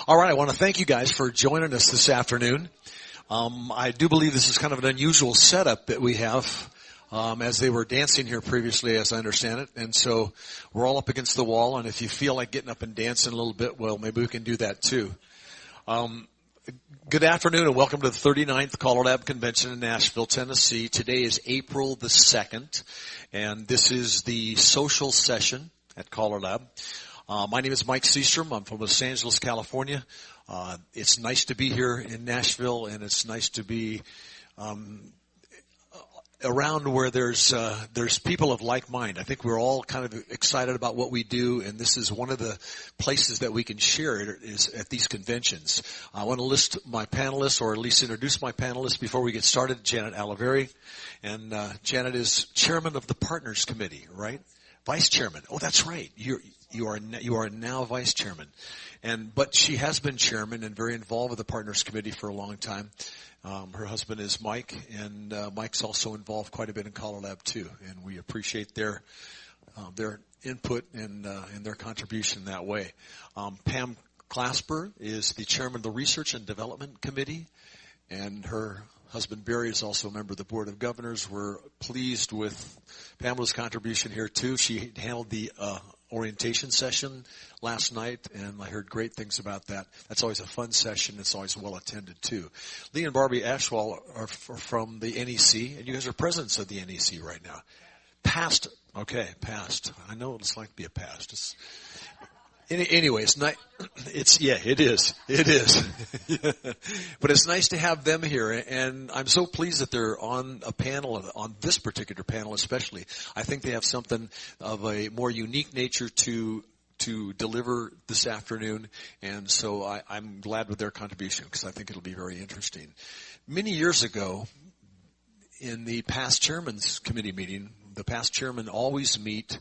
All right, I want to thank you guys for joining us this afternoon. I do believe this is kind of an unusual setup that we have, as they were dancing here previously, as I understand it. And so we're all up against the wall, and if you feel like getting up and dancing a little bit, well, maybe we can do that too. Good afternoon and welcome to the 39th CALLERLAB Convention in Nashville, Tennessee. Today is April the 2nd, and this is the social session at CALLERLAB. My name is Mike Seastrom. I'm from Los Angeles, California. It's nice to be here in Nashville, and it's nice to be around where there's people of like mind. I think we're all kind of excited about what we do, and this is one of the places that we can share it is at these conventions. I want to list my panelists, or at least introduce my panelists before we get started. Janet Olivieri, and Janet is chairman of the Partners Committee, right? Vice chairman. Oh, that's right. You are now vice chairman, but she has been chairman and very involved with the Partners Committee for a long time. Her husband is Mike, and Mike's also involved quite a bit in CALLERLAB too, and we appreciate their input and their contribution that way. Pam Clasper is the chairman of the Research and Development Committee, and her husband Barry is also a member of the Board of Governors. We're pleased with Pamela's contribution here too. She handled the orientation session last night, and I heard great things about that. That's always a fun session. It's always well attended too. Lee and Barbi Ashwill are from the NEC, and you guys are presidents of the NEC right now. Past. I know what it's like to be a past. Anyway, it is. But it's nice to have them here, and I'm so pleased that they're on a panel, on this particular panel especially. I think they have something of a more unique nature to deliver this afternoon, and so I'm glad with their contribution because I think it'll be very interesting. Many years ago, in the past chairman's committee meeting, the past chairman always meet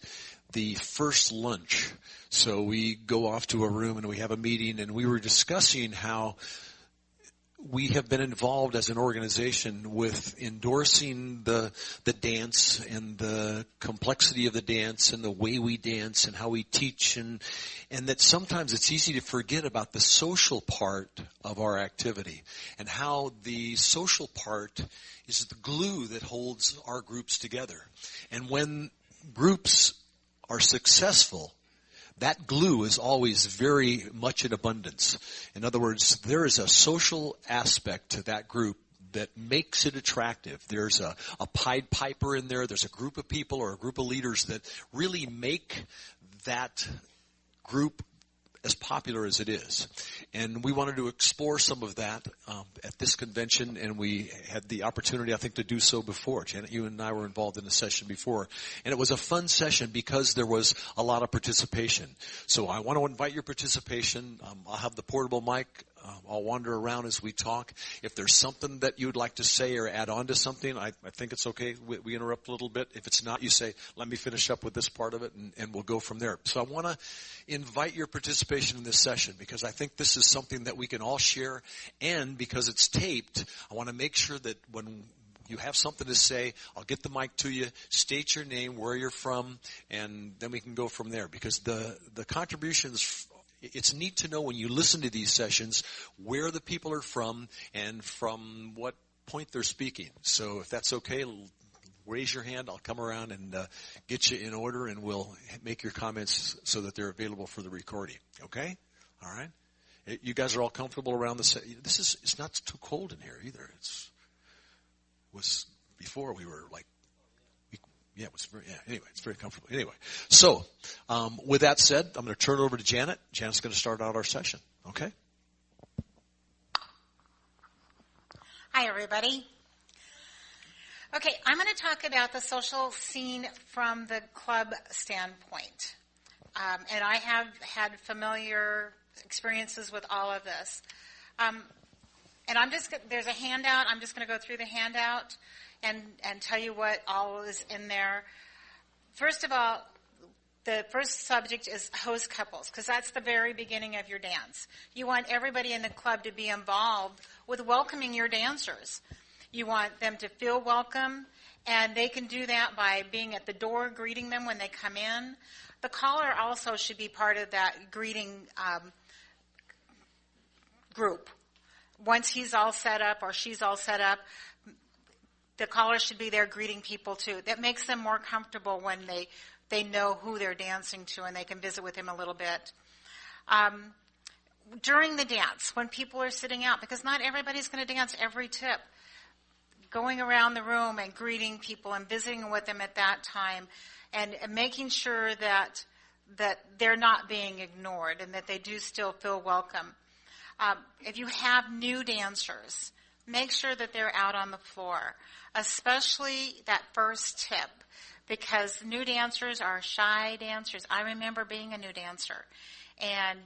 the first lunch. So we go off to a room and we have a meeting, and we were discussing how we have been involved as an organization with endorsing the dance and the complexity of the dance and the way we dance and how we teach, and that sometimes it's easy to forget about the social part of our activity and how the social part is the glue that holds our groups together. And when groups are successful, that glue is always very much in abundance. In other words, there is a social aspect to that group that makes it attractive. There's a Pied Piper in there. There's a group of people or a group of leaders that really make that group as popular as it is. And we wanted to explore some of that at this convention, and we had the opportunity, I think, to do so before. Janet, you and I were involved in a session before, and it was a fun session because there was a lot of participation. So I want to invite your participation. I'll have the portable mic. I'll wander around as we talk. If there's something that you would like to say or add on to something, I think it's okay. We interrupt a little bit. If it's not, you say, let me finish up with this part of it, and we'll go from there. So I want to invite your participation in this session because I think this is something that we can all share, and because it's taped, I want to make sure that when you have something to say, I'll get the mic to you, state your name, where you're from, and then we can go from there because the contributions, it's neat to know when you listen to these sessions where the people are from and from what point they're speaking. So if that's okay, raise your hand. I'll come around and get you in order, and we'll make your comments so that they're available for the recording. Okay? All right? You guys are all comfortable around the it's not too cold in here either. Was before we were like, anyway, it's very comfortable. Anyway, so with that said, I'm going to turn it over to Janet. Janet's going to start out our session. Okay? Hi, everybody. Okay, I'm going to talk about the social scene from the club standpoint. And I have had familiar experiences with all of this. And there's a handout. I'm just going to go through the handout and tell you what all is in there. First of all, the first subject is host couples, because that's the very beginning of your dance. You want everybody in the club to be involved with welcoming your dancers. You want them to feel welcome, and they can do that by being at the door, greeting them when they come in. The caller also should be part of that greeting once he's all set up or she's all set up, the caller should be there greeting people too. That makes them more comfortable when they know who they're dancing to and they can visit with him a little bit. During the dance, when people are sitting out, because not everybody's going to dance every tip, going around the room and greeting people and visiting with them at that time and making sure that they're not being ignored and that they do still feel welcome. If you have new dancers, make sure that they're out on the floor, especially that first tip, because new dancers are shy dancers. I remember being a new dancer, and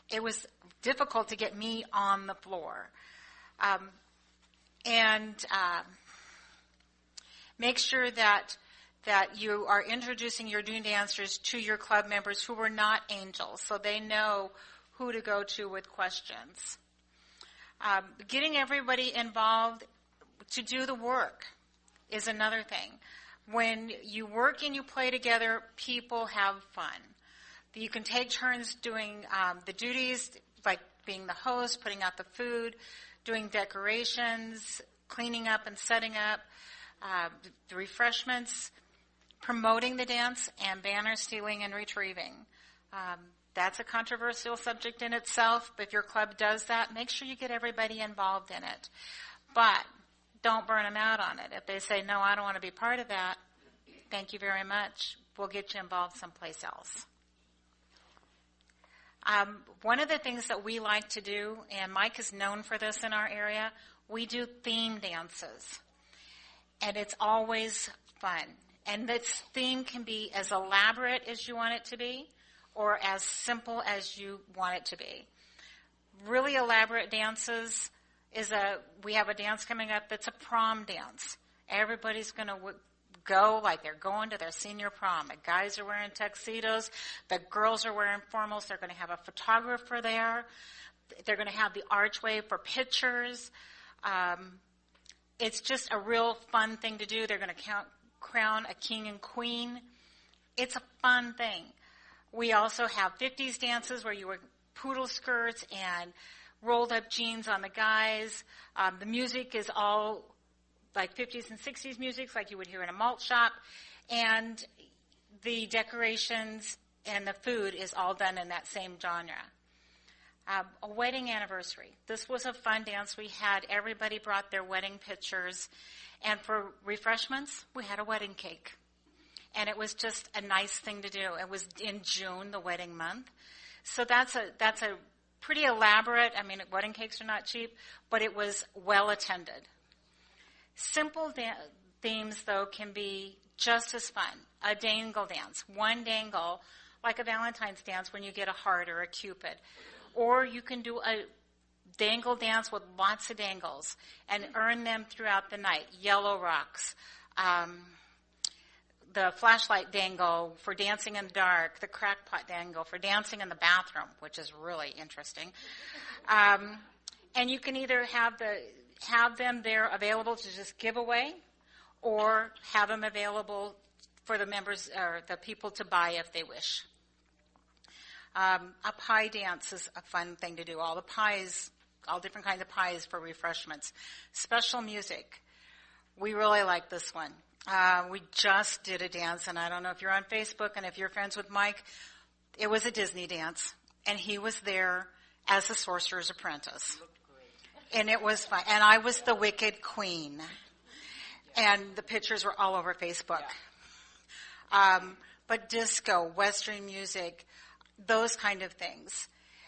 it was difficult to get me on the floor. Make sure that you are introducing your new dancers to your club members who are not angels, so they know who to go to with questions. Getting everybody involved to do the work is another thing. When you work and you play together, people have fun. You can take turns doing the duties, like being the host, putting out the food, doing decorations, cleaning up and setting up, the refreshments, promoting the dance, and banner stealing and retrieving. That's a controversial subject in itself, but if your club does that, make sure you get everybody involved in it. But don't burn them out on it. If they say, no, I don't want to be part of that, thank you very much. We'll get you involved someplace else. One of the things that we like to do, and Mike is known for this in our area, we do theme dances. And it's always fun. And this theme can be as elaborate as you want it to be, or as simple as you want it to be. Really elaborate dances we have a dance coming up that's a prom dance. Everybody's going to go like they're going to their senior prom. The guys are wearing tuxedos. The girls are wearing formals. They're going to have a photographer there. They're going to have the archway for pictures. It's just a real fun thing to do. They're going to crown a king and queen. It's a fun thing. We also have 50s dances where you wear poodle skirts and rolled up jeans on the guys. The music is all like 50s and 60s music, like you would hear in a malt shop. And the decorations and the food is all done in that same genre. A wedding anniversary. This was a fun dance. We had everybody brought their wedding pictures. And for refreshments, we had a wedding cake. And it was just a nice thing to do. It was in June, the wedding month. So that's a pretty elaborate, wedding cakes are not cheap, but it was well attended. Simple themes, though, can be just as fun. A dangle dance, one dangle, like a Valentine's dance when you get a heart or a cupid. Or you can do a dangle dance with lots of dangles and earn them throughout the night. Yellow rocks, the flashlight dangle for dancing in the dark, the crackpot dangle for dancing in the bathroom, which is really interesting. And you can either have them there available to just give away, or have them available for the members or the people to buy if they wish. A pie dance is a fun thing to do. All the pies, all different kinds of pies for refreshments. Special music. We really like this one. We just did a dance, and I don't know if you're on Facebook and if you're friends with Mike, it was a Disney dance, and he was there as the Sorcerer's Apprentice. And it was fun. And I was the Wicked Queen. And the pictures were all over Facebook. But disco, Western music, those kind of things.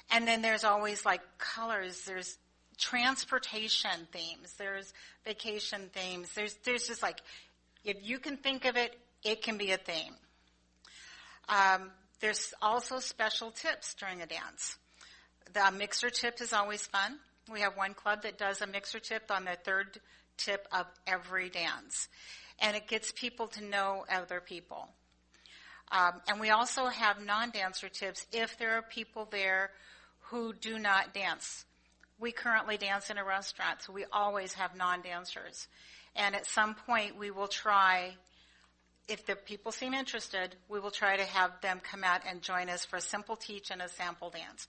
And then there's always like colors. There's transportation themes. There's vacation themes. There's just like, if you can think of it, it can be a theme. There's also special tips during a dance. The mixer tip is always fun. We have one club that does a mixer tip on the third tip of every dance. And it gets people to know other people. And we also have non-dancer tips if there are people there who do not dance. We currently dance in a restaurant, so we always have non-dancers. And at some point we will try, if the people seem interested, we will try to have them come out and join us for a simple teach and a sample dance.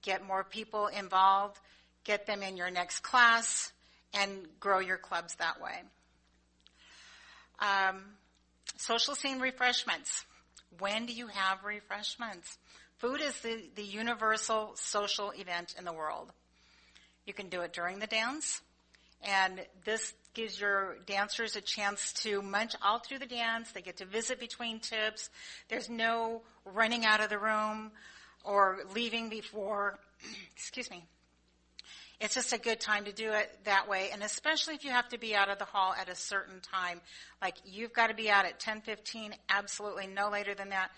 Get more people involved, get them in your next class, and grow your clubs that way. Social scene refreshments. When do you have refreshments? Food is the universal social event in the world. You can do it during the dance, and this gives your dancers a chance to munch all through the dance. They get to visit between tips. There's no running out of the room or leaving before. Excuse me. It's just a good time to do it that way, and especially if you have to be out of the hall at a certain time. Like, you've got to be out at 10:15, absolutely no later than that.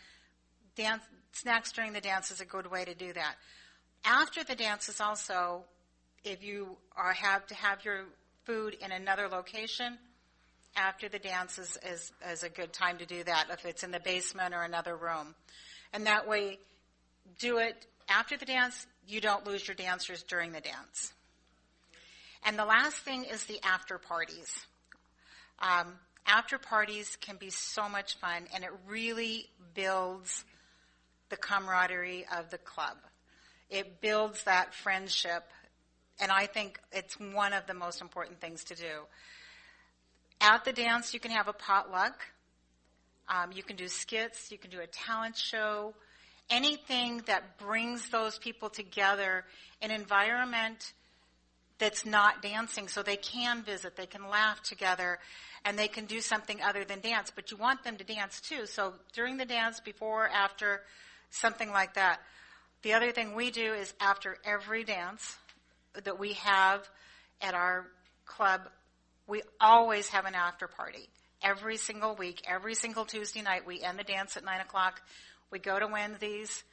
Snacks during the dance is a good way to do that. After the dance is also, if you have to have your food in another location, after the dance is a good time to do that, if it's in the basement or another room. And that way, do it after the dance. You don't lose your dancers during the dance. And the last thing is the after parties. After parties can be so much fun, and it really builds the camaraderie of the club. It builds that friendship, and I think it's one of the most important things to do. At the dance, you can have a potluck. You can do skits. You can do a talent show. Anything that brings those people together in an environment that's not dancing, so they can visit, they can laugh together, and they can do something other than dance. But you want them to dance too. So during the dance, before, after, something like that. The other thing we do is after every dance that we have at our club, we always have an after party. Every single week, every single Tuesday night, we end the dance at 9 o'clock. We go to Wendy's.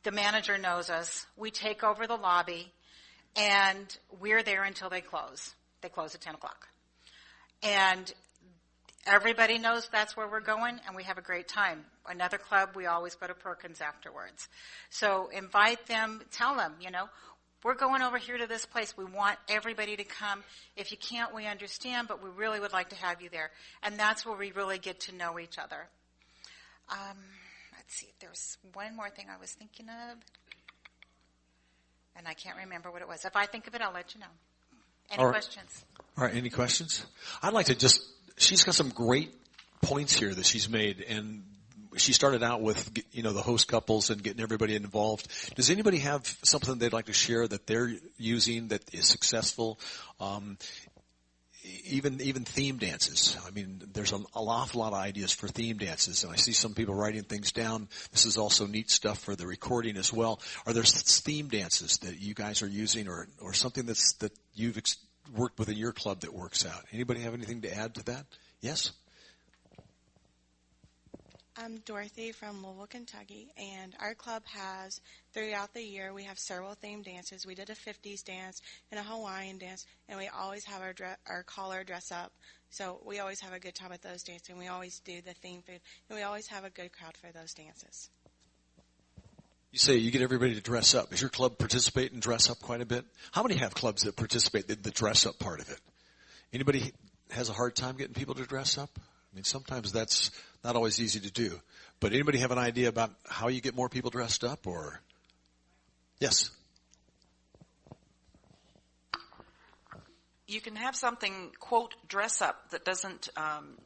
The manager knows us. We take over the lobby, and we're there until they close. They close at 10 o'clock. And everybody knows that's where we're going, and we have a great time. Another club, we always go to Perkins afterwards. So invite them, tell them, we're going over here to this place. We want everybody to come. If you can't, we understand, but we really would like to have you there. And that's where we really get to know each other. Let's see if there's one more thing I was thinking of. And I can't remember what it was. If I think of it, I'll let you know. Any questions? All right, any questions? I'd like to she's got some great points here that she's made, and she started out with, the host couples and getting everybody involved. Does anybody have something they'd like to share that they're using that is successful? Even theme dances. I mean, there's an awful lot of ideas for theme dances, and I see some people writing things down. This is also neat stuff for the recording as well. Are there theme dances that you guys are using, or something that you've worked with in your club that works out? Anybody have anything to add to that? Yes? I'm Dorothy from Louisville, Kentucky, and our club has, throughout the year, we have several themed dances. We did a 50s dance and a Hawaiian dance, and we always have our caller dress up. So we always have a good time at those dances, and we always do the theme food, and we always have a good crowd for those dances. You say you get everybody to dress up. Does your club participate and dress up quite a bit? How many have clubs that participate in the dress up part of it? Anybody has a hard time getting people to dress up? I mean, sometimes that's not always easy to do. But anybody have an idea about how you get more people dressed up, or? Yes. You can have something, quote, dress up that doesn't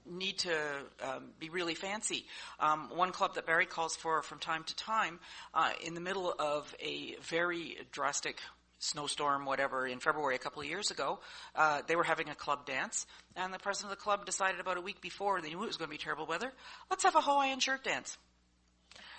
need to be really fancy. One club that Barry calls for from time to time, in the middle of a very drastic snowstorm, whatever, in February a couple of years ago, they were having a club dance, and the president of the club decided about a week before, they knew it was going to be terrible weather, let's have a Hawaiian shirt dance.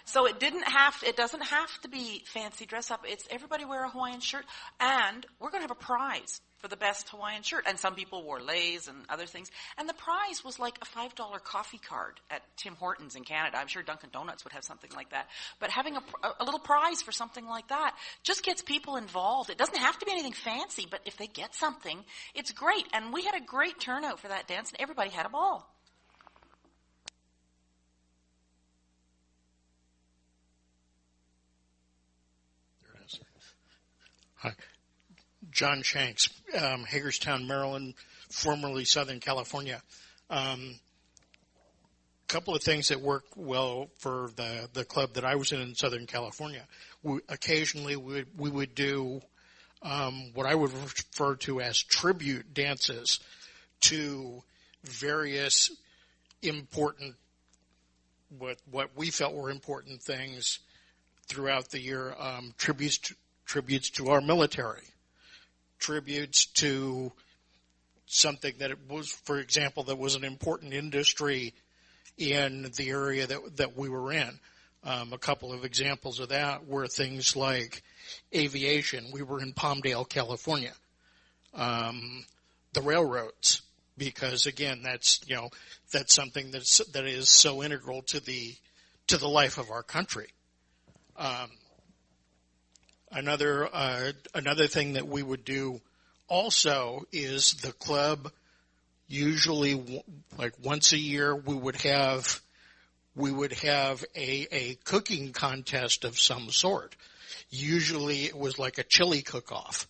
So it doesn't have to be fancy dress up. It's everybody wear a Hawaiian shirt, and we're going to have a prize for the best Hawaiian shirt. And some people wore leis and other things. And the prize was like a $5 coffee card at Tim Hortons in Canada. I'm sure Dunkin' Donuts would have something like that. But having a little prize for something like that just gets people involved. It doesn't have to be anything fancy, but if they get something, it's great. And we had a great turnout for that dance, and everybody had a ball. Hi. John Shanks, Hagerstown, Maryland, formerly Southern California. Couple of things that work well for the club that I was in Southern California. Occasionally we would do what I would refer to as tribute dances to various important, what we felt were important things throughout the year, tributes to our military, tributes to something that it was, for example, that was an important industry in the area that we were in. A couple of examples of that were things like aviation. We were in Palmdale, California. The railroads, because again, that's something that is so integral to the life of our country. Another thing that we would do also is the club usually, like once a year, we would have a cooking contest of some sort. Usually it was like a chili cook-off.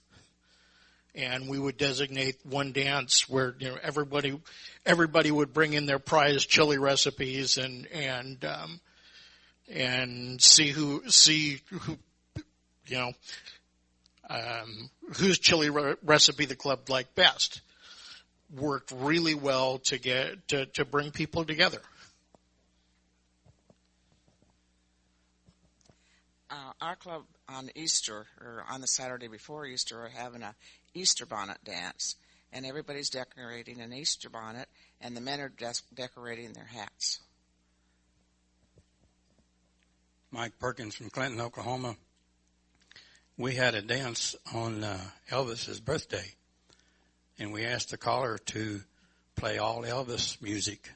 And we would designate one dance where, everybody would bring in their prize chili recipes and see who whose chili recipe the club liked best. Worked really well to bring people together. Our club on Easter, or on the Saturday before Easter, are having a Easter bonnet dance, and everybody's decorating an Easter bonnet, and the men are decorating their hats. Mike Perkins from Clinton, Oklahoma. We had a dance on Elvis's birthday, and we asked the caller to play all Elvis music,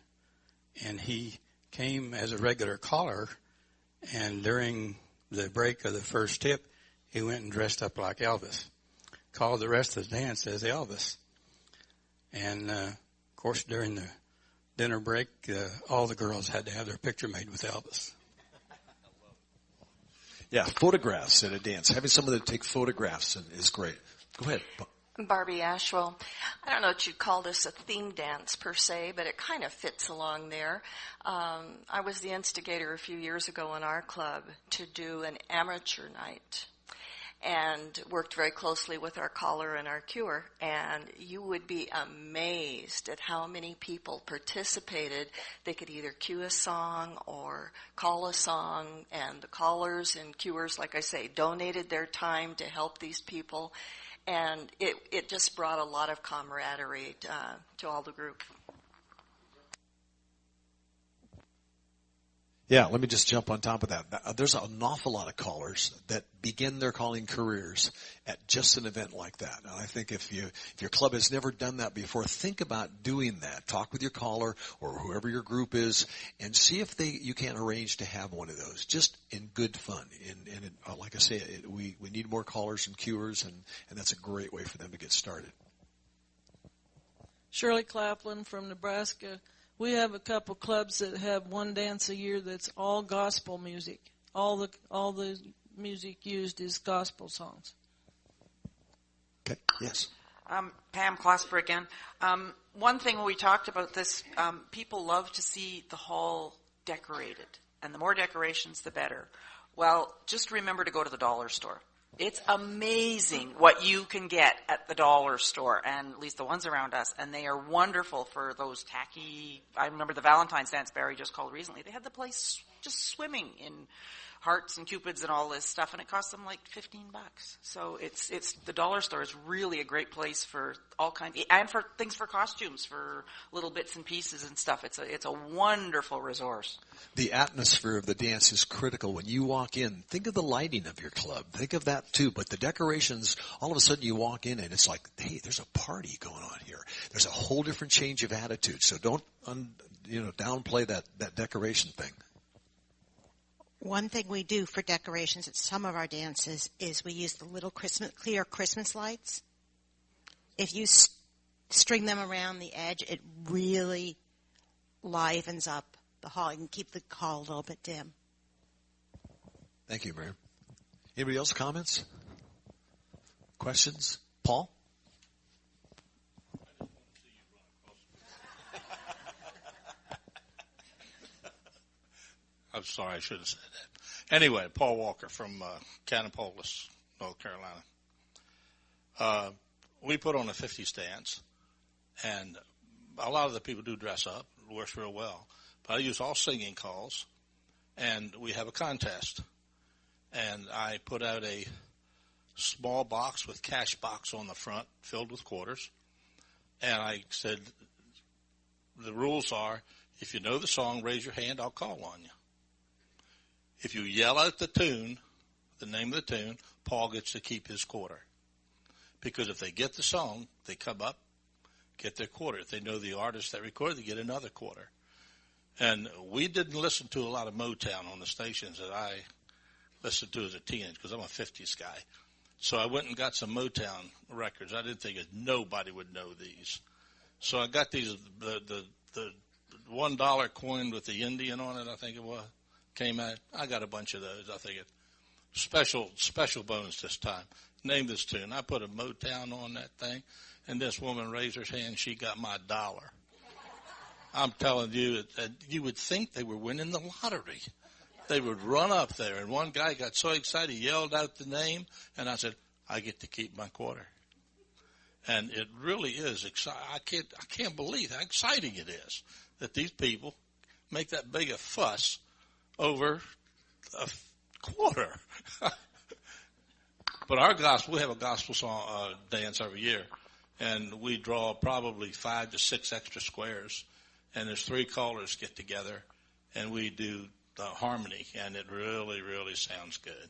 and he came as a regular caller, and during the break of the first tip, he went and dressed up like Elvis, called the rest of the dance as Elvis. And, of course, during the dinner break, all the girls had to have their picture made with Elvis. Yeah, photographs at a dance. Having someone that take photographs is great. Go ahead. Barbi Ashwill. I don't know that you'd call this a theme dance per se, but it kind of fits along there. I was the instigator a few years ago in our club to do an amateur night and worked very closely with our caller and our cuer. And you would be amazed at how many people participated. They could either cue a song or call a song, and the callers and cuers, like I say, donated their time to help these people. And it just brought a lot of camaraderie to all the group. Yeah, let me just jump on top of that. There's an awful lot of callers that begin their calling careers at just an event like that. And I think if your club has never done that before, think about doing that. Talk with your caller or whoever your group is, and see if you can't arrange to have one of those, just in good fun. And like I say, we need more callers and cuers, and that's a great way for them to get started. Shirley Claflin from Nebraska. We have a couple clubs that have one dance a year that's all gospel music. All the music used is gospel songs. Okay. Yes. Pam Clasper again. One thing when we talked about this, people love to see the hall decorated, and the more decorations, the better. Well, just remember to go to the dollar store. It's amazing what you can get at the dollar store, and at least the ones around us, and they are wonderful for those tacky, I remember the Valentine's dance Barry just called recently. They had the place just swimming in hearts and cupids and all this stuff, and it cost them like $15. So it's the dollar store is really a great place for all kinds, and for things for costumes, for little bits and pieces and stuff. It's a wonderful resource. The atmosphere of the dance is critical. When you walk in, think of the lighting of your club. Think of that too. But the decorations, all of a sudden you walk in and it's like, hey, there's a party going on here. There's a whole different change of attitude. So don't downplay that decoration thing. One thing we do for decorations at some of our dances is we use the little clear Christmas lights. If you string them around the edge, it really livens up the hall. You can keep the hall a little bit dim. Thank you, Mary. Anybody else comments? Questions? Paul? I'm sorry, I should have said that. Anyway, Paul Walker from Canopolis, North Carolina. we put on a 50s dance, and a lot of the people do dress up. It works real well. But I use all singing calls, and we have a contest. And I put out a small box with cash box on the front filled with quarters. And I said, the rules are, if you know the song, raise your hand, I'll call on you. If you yell out the tune, the name of the tune, Paul gets to keep his quarter. Because if they get the song, they come up, get their quarter. If they know the artist that recorded, they get another quarter. And we didn't listen to a lot of Motown on the stations that I listened to as a teenager because I'm a 50s guy. So I went and got some Motown records. I didn't think nobody would know these. So I got these, the $1 coin with the Indian on it, I think it was, came out. I got a bunch of those. I think it special bonus this time. Name this tune. I put a Motown on that thing, and this woman raised her hand. She got my $1. I'm telling you, you would think they were winning the lottery. They would run up there, and one guy got so excited, he yelled out the name, and I said, I get to keep my quarter. And it really is exciting. I can't believe how exciting it is that these people make that big a fuss over a quarter. But our gospel, we have a gospel song dance every year, and we draw probably 5 to 6 extra squares, and there's 3 callers get together, and we do the harmony, and it really, really sounds good.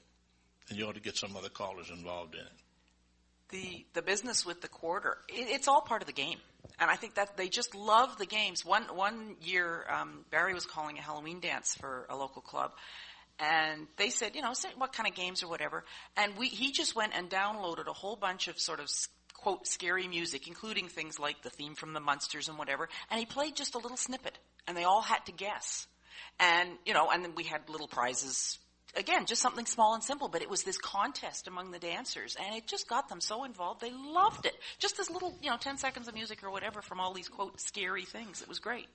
And you ought to get some other callers involved in it. The business with the quarter, it's all part of the game. And I think that they just love the games. One year, Barry was calling a Halloween dance for a local club. And they said, say what kind of games or whatever. And he just went and downloaded a whole bunch of sort of, quote, scary music, including things like the theme from the Munsters and whatever. And he played just a little snippet. And they all had to guess. And, and then we had little prizes. Again, just something small and simple, but it was this contest among the dancers, and it just got them so involved. They loved it. Just this little, 10 seconds of music or whatever from all these, quote, scary things. It was great.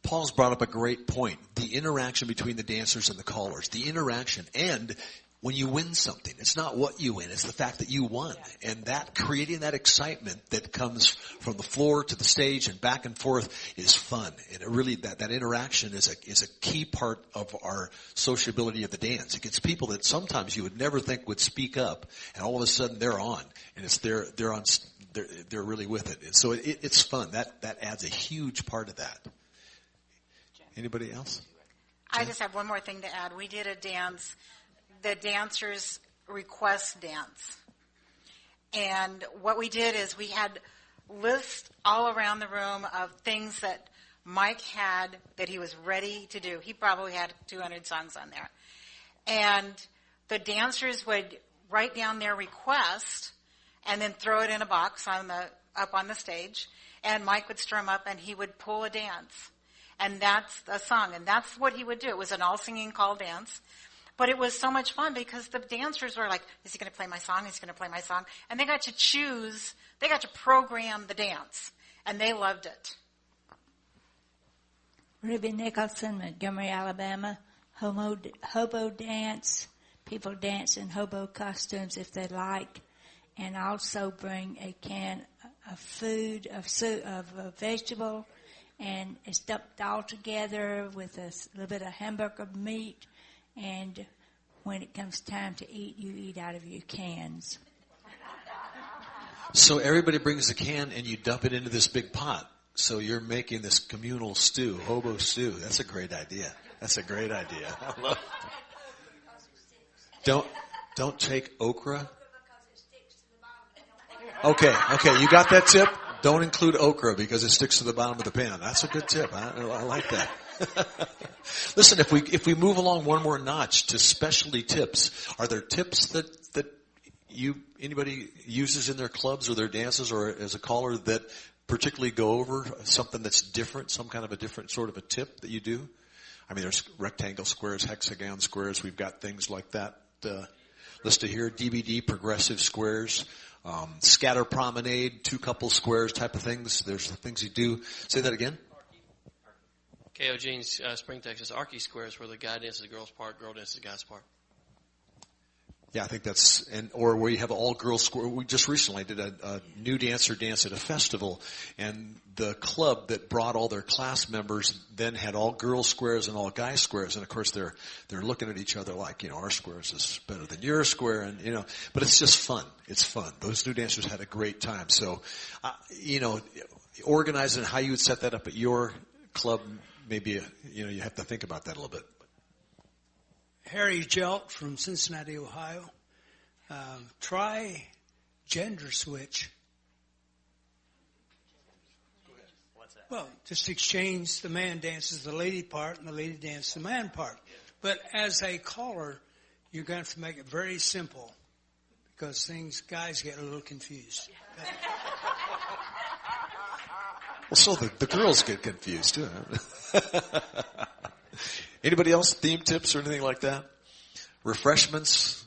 Paul's brought up a great point. The interaction between the dancers and the callers. The interaction. And when you win something, it's not what you win, it's the fact that you won. And that creating that excitement that comes from the floor to the stage and back and forth is fun. And it really, that interaction is a key part of our sociability of the dance. It gets people that sometimes you would never think would speak up, and all of a sudden they're on, and it's they're really with it. And so it's fun. That adds a huge part of that. Anybody else? I just have one more thing to add. We did a dance, the dancers request dance. And what we did is we had lists all around the room of things that Mike had that he was ready to do. He probably had 200 songs on there. And the dancers would write down their request and then throw it in a box up on the stage. And Mike would strum up and he would pull a dance. And that's a song. And that's what he would do. It was an all-singing call dance. But it was so much fun because the dancers were like, is he going to play my song? Is he going to play my song? And they got to choose. They got to program the dance. And they loved it. Ruby Nicholson, Montgomery, Alabama. Hobo dance. People dance in hobo costumes if they like. And also bring a can of food, of a vegetable. And it's dumped all together with a little bit of hamburger meat. And when it comes time to eat, you eat out of your cans. So everybody brings a can and you dump it into this big pot. So you're making this communal stew, hobo stew. That's a great idea. That's a great idea. I love it. Don't take okra. Okay, you got that tip? Don't include okra because it sticks to the bottom of the pan. That's a good tip. I like that. Listen, if we move along one more notch to specialty tips, are there tips that anybody uses in their clubs or their dances or as a caller that particularly go over something that's different, some kind of a different sort of a tip that you do? I mean, there's rectangle squares, hexagon squares. We've got things like that listed here. DVD, progressive squares. Scatter promenade, 2-couple squares type of things. There's the things you do. Say that again. K.O. Jeans, Spring, Texas. Archie squares where the guy dances the girl's part, girl dances the guy's part. Yeah, I think that's, or where you have all girls square. We just recently did a new dancer dance at a festival, and the club that brought all their class members then had all girls squares and all guy squares, and of course they're looking at each other like, our squares is better than your square, and but it's just fun. It's fun. Those new dancers had a great time. So, organizing how you would set that up at your club, maybe you have to think about that a little bit. Harry Jelt from Cincinnati, Ohio. Try gender switch. What's that? Well, just exchange the man dances the lady part and the lady dances the man part. But as a caller, you're going to have to make it very simple because guys get a little confused. Well, so the girls get confused too. Anybody else? Theme tips or anything like that? Refreshments?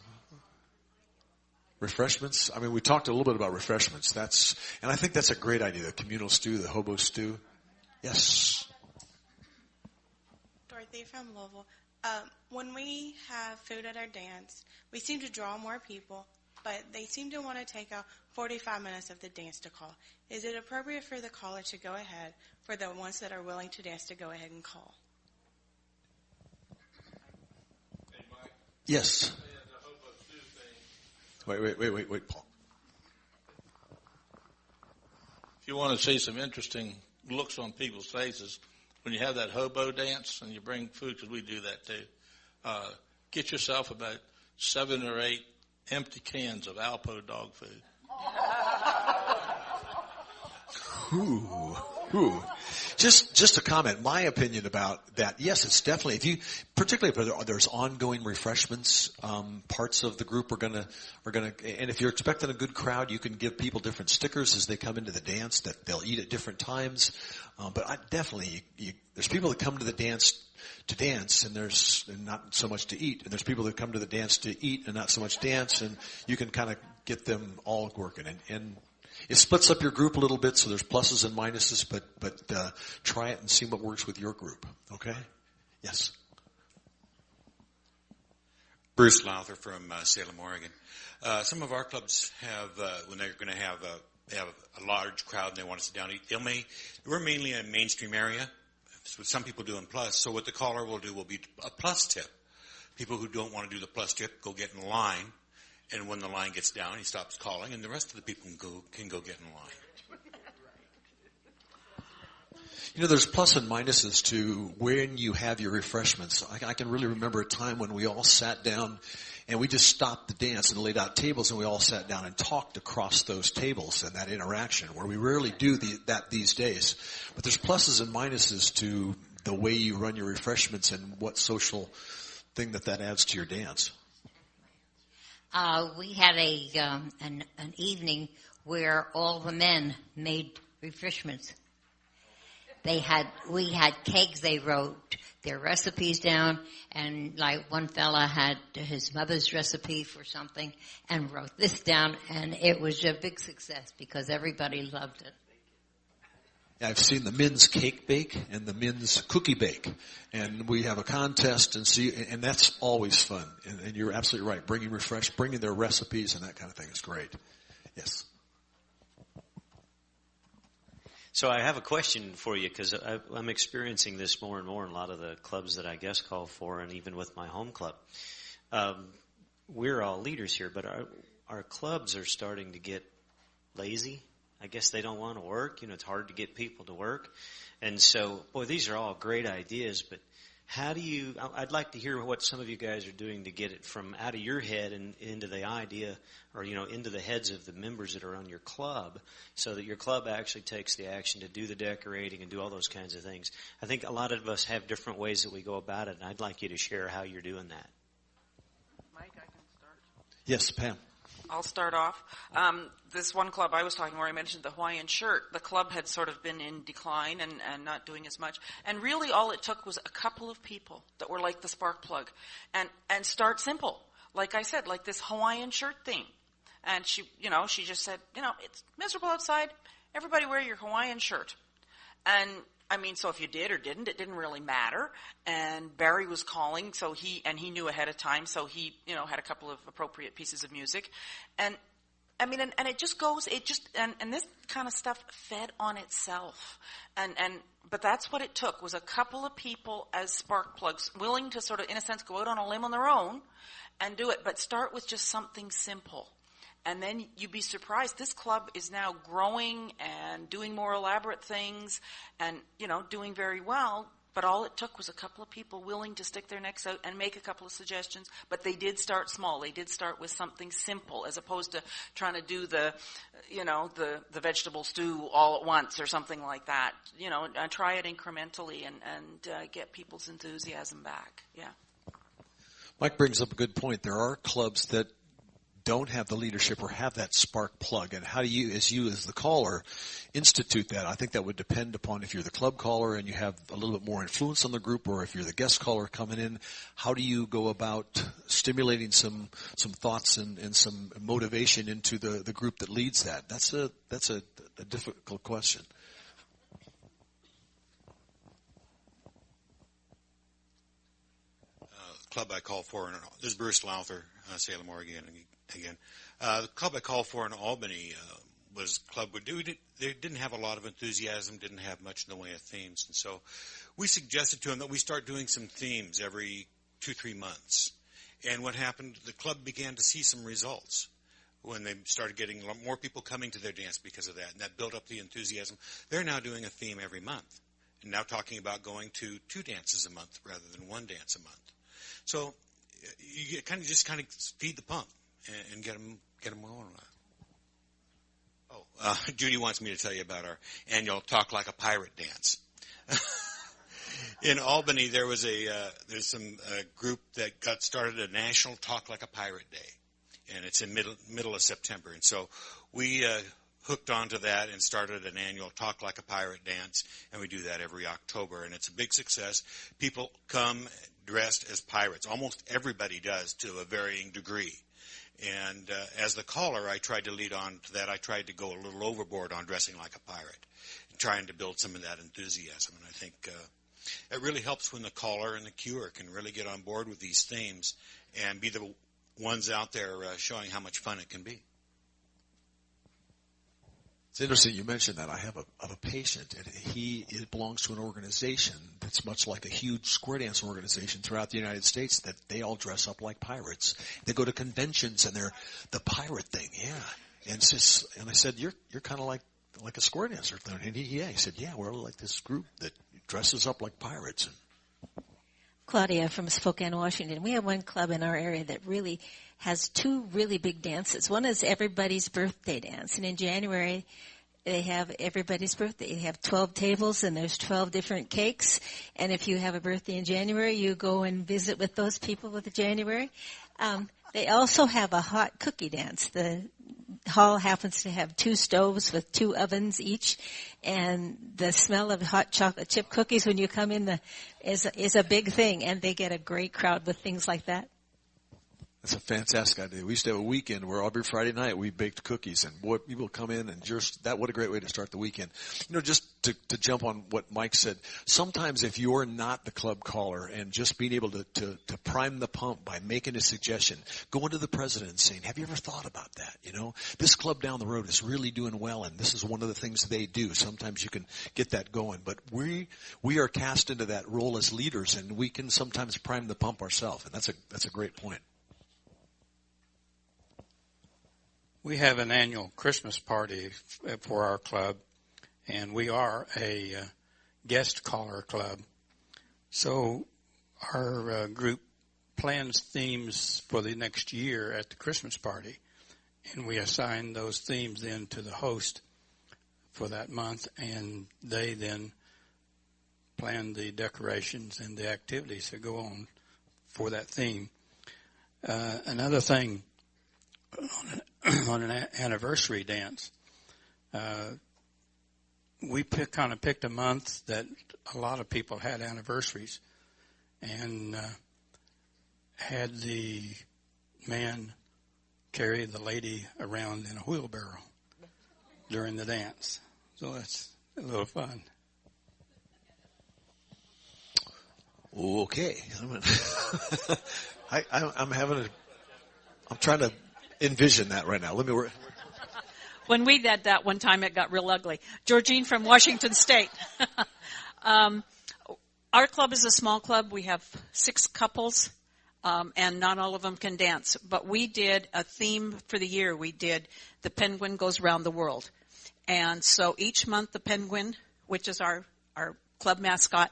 I mean, we talked a little bit about refreshments. And I think that's a great idea. The communal stew, the hobo stew. Yes. Dorothy from Louisville. When we have food at our dance, we seem to draw more people, but they seem to want to take out 45 minutes of the dance to call. Is it appropriate for the caller to go ahead, for the ones that are willing to dance, to go ahead and call? Yes. Wait, Paul. If you want to see some interesting looks on people's faces, when you have that hobo dance and you bring food, because we do that too, get yourself about 7 or 8 empty cans of Alpo dog food. Ooh. Just a comment. My opinion about that. Yes, it's definitely, particularly if there's ongoing refreshments, parts of the group are gonna, and if you're expecting a good crowd, you can give people different stickers as they come into the dance that they'll eat at different times. But there's people that come to the dance and not so much to eat, and there's people that come to the dance to eat and not so much dance, and you can kind of get them all working. And it splits up your group a little bit, so there's pluses and minuses, but try it and see what works with your group. Okay? Yes. Bruce Lowther from Salem, Oregon. Some of our clubs have, when they're going to have a large crowd and they want to sit down and eat, we're mainly in a mainstream area, with some people doing plus. So what the caller will do will be a plus tip. People who don't want to do the plus tip go get in line. And when the line gets down, he stops calling, and the rest of the people can go get in line. There's plus and minuses to when you have your refreshments. I can really remember a time when we all sat down and we just stopped the dance and laid out tables, and we all sat down and talked across those tables and that interaction, where we rarely do that these days. But there's pluses and minuses to the way you run your refreshments and what social thing that adds to your dance. We had an evening where all the men made refreshments. We had kegs. They wrote their recipes down, and like one fella had his mother's recipe for something and wrote this down, and it was a big success because everybody loved it. I've seen the men's cake bake and the men's cookie bake, and we have a contest and that's always fun. And you're absolutely right. Bringing their recipes and that kind of thing is great. Yes. So I have a question for you, because I'm experiencing this more and more in a lot of the clubs that I guest call for, and even with my home club. We're all leaders here, but our clubs are starting to get lazy. I guess they don't want to work. It's hard to get people to work. And so, these are all great ideas, but I'd like to hear what some of you guys are doing to get it from out of your head and into the idea, or, into the heads of the members that are on your club, so that your club actually takes the action to do the decorating and do all those kinds of things. I think a lot of us have different ways that we go about it, and I'd like you to share how you're doing that. Mike, I can start. Yes, Pam. I'll start off. This one club I was talking where I mentioned the Hawaiian shirt, the club had sort of been in decline and not doing as much. And really all it took was a couple of people that were like the spark plug and start simple. Like I said, like this Hawaiian shirt theme. And she just said, it's miserable outside. Everybody wear your Hawaiian shirt. And I mean, so if you did or didn't, it didn't really matter. And Barry was calling, so he knew ahead of time, so he, had a couple of appropriate pieces of music. And I mean, and it just goes, and this kind of stuff fed on itself. But that's what it took, was a couple of people as spark plugs, willing to sort of, in a sense, go out on a limb on their own and do it, but start with just something simple. And then you'd be surprised. This club is now growing and doing more elaborate things and, doing very well. But all it took was a couple of people willing to stick their necks out and make a couple of suggestions. But they did start small. They did start with something simple as opposed to trying to do the vegetable stew all at once or something like that. And try it incrementally and get people's enthusiasm back. Yeah. Mike brings up a good point. There are clubs that don't have the leadership or have that spark plug, and how do you as the caller institute that? I think that would depend upon if you're the club caller and you have a little bit more influence on the group, or if you're the guest caller coming in. How do you go about stimulating some thoughts and some motivation into the group that leads that? That's a difficult question. Club I call for, this is Bruce Lowther, Salem, Oregon. Again, the club I called for in Albany was a club they didn't have a lot of enthusiasm, didn't have much in the way of themes, and so we suggested to them that we start doing some themes every 2-3 months. And what happened? The club began to see some results when they started getting more people coming to their dance because of that, and that built up the enthusiasm. They're now doing a theme every month, and now talking about going to 2 dances a month rather than 1 dance a month. So you kind of feed the pump and get them going. Judy wants me to tell you about our annual Talk Like a Pirate dance. In Albany, there's a group that got started a National Talk Like a Pirate Day, and it's in middle of September. And so we hooked onto that and started an annual Talk Like a Pirate dance, and we do that every October, and it's a big success. People come dressed as pirates. Almost everybody does, to a varying degree. And as the caller, I tried to lead on to that. I tried to go a little overboard on dressing like a pirate, trying to build some of that enthusiasm. And I think it really helps when the caller and the cuer can really get on board with these themes and be the ones out there showing how much fun it can be. It's interesting you mentioned that. I have a patient, and he belongs to an organization that's much like a huge square dance organization throughout the United States, that they all dress up like pirates. They go to conventions, and they're the pirate thing, yeah. And I said, you're kind of like a square dancer. And he said, yeah, we're like this group that dresses up like pirates. Claudia from Spokane, Washington. We have one club in our area that really has 2 really big dances. One is everybody's birthday dance, and in January they have everybody's birthday. They have 12 tables, and there's 12 different cakes, and if you have a birthday in January, you go and visit with those people with the January. They also have a hot cookie dance. The hall happens to have 2 stoves with 2 ovens each, and the smell of hot chocolate chip cookies when you come in is a big thing, and they get a great crowd with things like that. That's a fantastic idea. We used to have a weekend where every Friday night we baked cookies, and boy, people come in and what a great way to start the weekend. Just to jump on what Mike said, sometimes if you're not the club caller and just being able to prime the pump by making a suggestion, going to the president and saying, have you ever thought about that? This club down the road is really doing well, and this is one of the things they do. Sometimes you can get that going, but we are cast into that role as leaders, and we can sometimes prime the pump ourselves, and that's a great point. We have an annual Christmas party for our club, and we are a guest caller club. So our group plans themes for the next year at the Christmas party, and we assign those themes then to the host for that month, and they then plan the decorations and the activities that go on for that theme. Another thing, on an anniversary dance, we kind of picked a month that a lot of people had anniversaries, and had the man carry the lady around in a wheelbarrow during the dance. So that's a little fun. Okay. I'm trying to envision that right now. When we did that one time, it got real ugly. Georgine from Washington State. Our club is a small club. We have 6 couples, and not all of them can dance. But we did a theme for the year. We did The Penguin Goes Round the World. And so each month the penguin, which is our club mascot,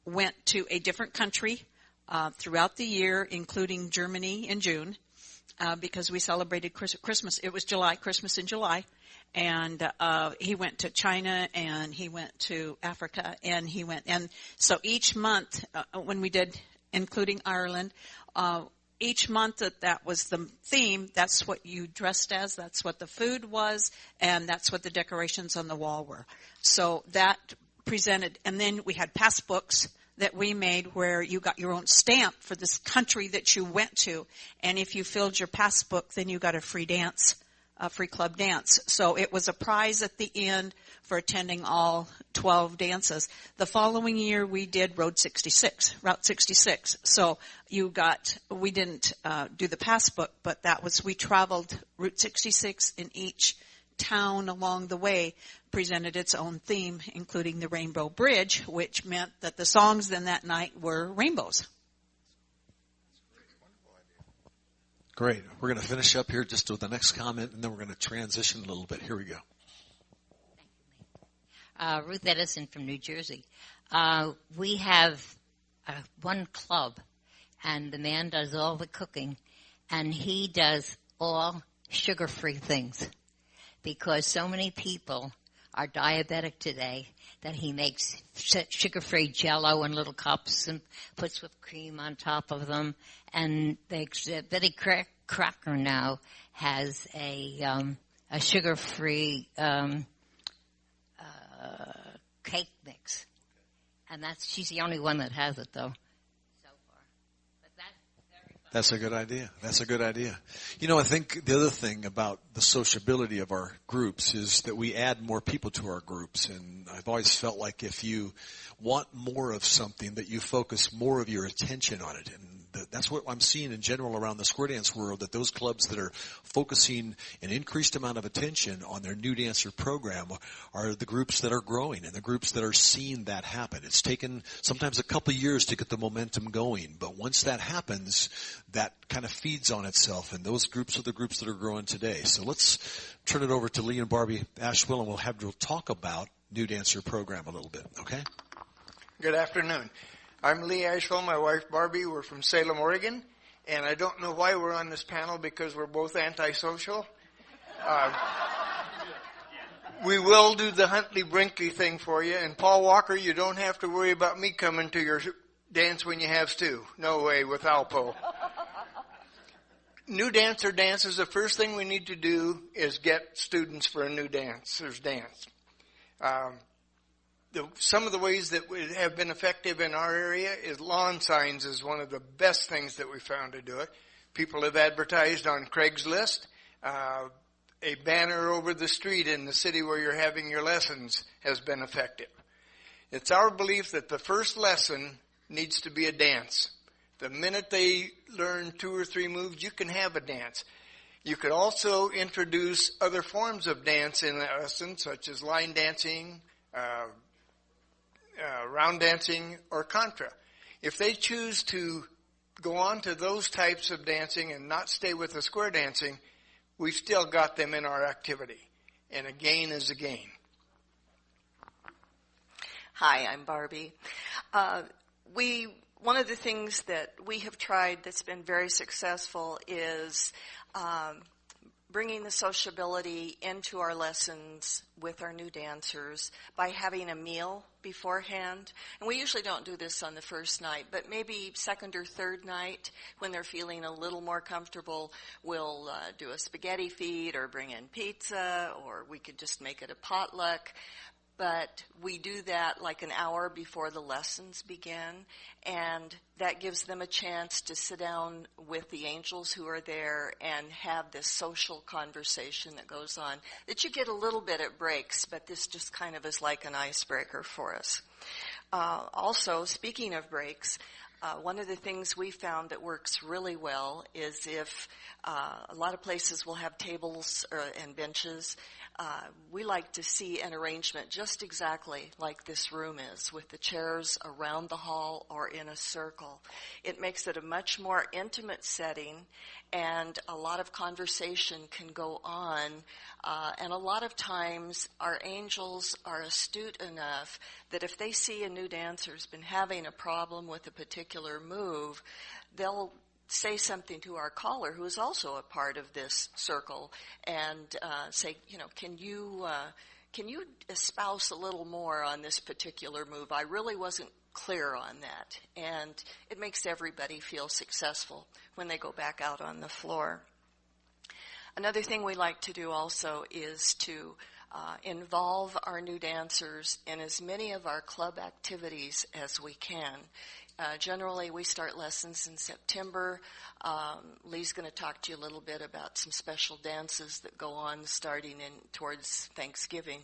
went to a different country throughout the year, including Germany in June, because we celebrated Christmas. It was July, Christmas in July. And he went to China, and he went to Africa, and so each month when we did, including Ireland, each month that was the theme, that's what you dressed as, that's what the food was, and that's what the decorations on the wall were. So that presented, and then we had passbooks that we made where you got your own stamp for this country that you went to, and if you filled your passbook, then you got a free dance. A free club dance. So it was a prize at the end for attending all 12 dances. The following year we did Route 66. So we didn't do the passbook, but we traveled Route 66 in each town along the way, presented its own theme, including the Rainbow Bridge, which meant that the songs then that night were rainbows. Great. We're going to finish up here just with the next comment, and then we're going to transition a little bit. Here we go. Ruth Edison from New Jersey. We have one club, and the man does all the cooking, and he does all sugar-free things because so many people are diabetic today that he makes sugar-free Jell-O in little cups and puts whipped cream on top of them. And Betty Crocker now has a sugar-free cake mix, and she's the only one that has it though. That's a good idea. I think the other thing about the sociability of our groups is that we add more people to our groups. And I've always felt like if you want more of something, that you focus more of your attention on it. And that's what I'm seeing in general around the square dance world, that those clubs that are focusing an increased amount of attention on their new dancer program are the groups that are growing and the groups that are seeing that happen. It's taken sometimes a couple of years to get the momentum going, but once that happens, that kind of feeds on itself, and those groups are the groups that are growing today. So let's turn it over to Lee and Barbi Ashwill, and we'll talk about new dancer program a little bit, okay? Good afternoon. I'm Lee Ashwill, my wife Barbi. We're from Salem, Oregon, and I don't know why we're on this panel because we're both antisocial. We will do the Huntley-Brinkley thing for you, and Paul Walker, you don't have to worry about me coming to your dance when you have stew. No way with Alpo. New dancer dances, the first thing we need to do is get students for a new dancer's dance. Some of the ways that have been effective in our area is lawn signs is one of the best things that we found to do it. People have advertised on Craigslist. A banner over the street in the city where you're having your lessons has been effective. It's our belief that the first lesson needs to be a dance. The minute they learn 2 or 3 moves, you can have a dance. You could also introduce other forms of dance in the lesson, such as line dancing, round dancing, or contra. If they choose to go on to those types of dancing and not stay with the square dancing, we've still got them in our activity. And a gain is a gain. Hi, I'm Barbi. One of the things that we have tried that's been very successful is bringing the sociability into our lessons with our new dancers by having a meal beforehand. And we usually don't do this on the first night, but maybe second or third night when they're feeling a little more comfortable, we'll do a spaghetti feed or bring in pizza, or we could just make it a potluck. But we do that like an hour before the lessons begin, and that gives them a chance to sit down with the angels who are there and have this social conversation that goes on that you get a little bit at breaks, but this just kind of is like an icebreaker for us. Also, speaking of breaks, one of the things we found that works really well is if a lot of places will have tables and benches. We like to see an arrangement just exactly like this room is, with the chairs around the hall or in a circle. It makes it a much more intimate setting, and a lot of conversation can go on. And a lot of times our angels are astute enough that if they see a new dancer's been having a problem with a particular move, they'll say something to our caller, who is also a part of this circle, and say, can you espouse a little more on this particular move? I really wasn't clear on that. And it makes everybody feel successful when they go back out on the floor. Another thing we like to do also is to involve our new dancers in as many of our club activities as we can. Generally, we start lessons in September. Lee's going to talk to you a little bit about some special dances that go on starting towards Thanksgiving.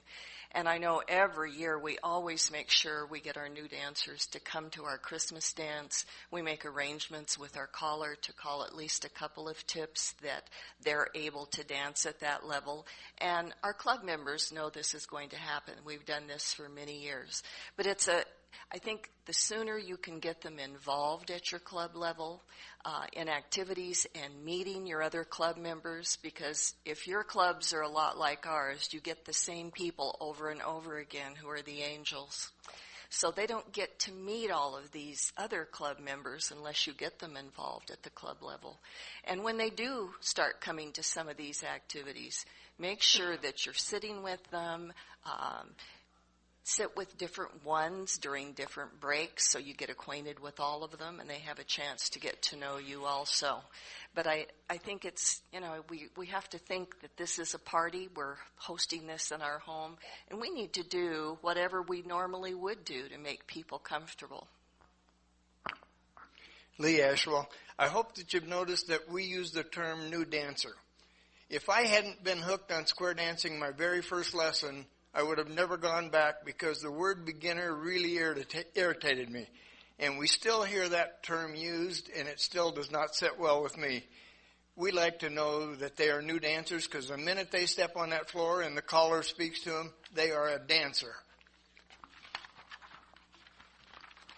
And I know every year we always make sure we get our new dancers to come to our Christmas dance. We make arrangements with our caller to call at least a couple of tips that they're able to dance at that level. And our club members know this is going to happen. We've done this for many years. But I think the sooner you can get them involved at your club level in activities and meeting your other club members, because if your clubs are a lot like ours, you get the same people over and over again who are the angels. So they don't get to meet all of these other club members unless you get them involved at the club level. And when they do start coming to some of these activities, make sure that you're sitting with them, sit with different ones during different breaks so you get acquainted with all of them and they have a chance to get to know you also. But I think it's, we have to think that this is a party. We're hosting this in our home, and we need to do whatever we normally would do to make people comfortable. Lee Ashwill, I hope that you've noticed that we use the term new dancer. If I hadn't been hooked on square dancing my very first lesson, I would have never gone back, because the word beginner really irritated me. And we still hear that term used, and it still does not sit well with me. We like to know that they are new dancers, because the minute they step on that floor and the caller speaks to them, they are a dancer.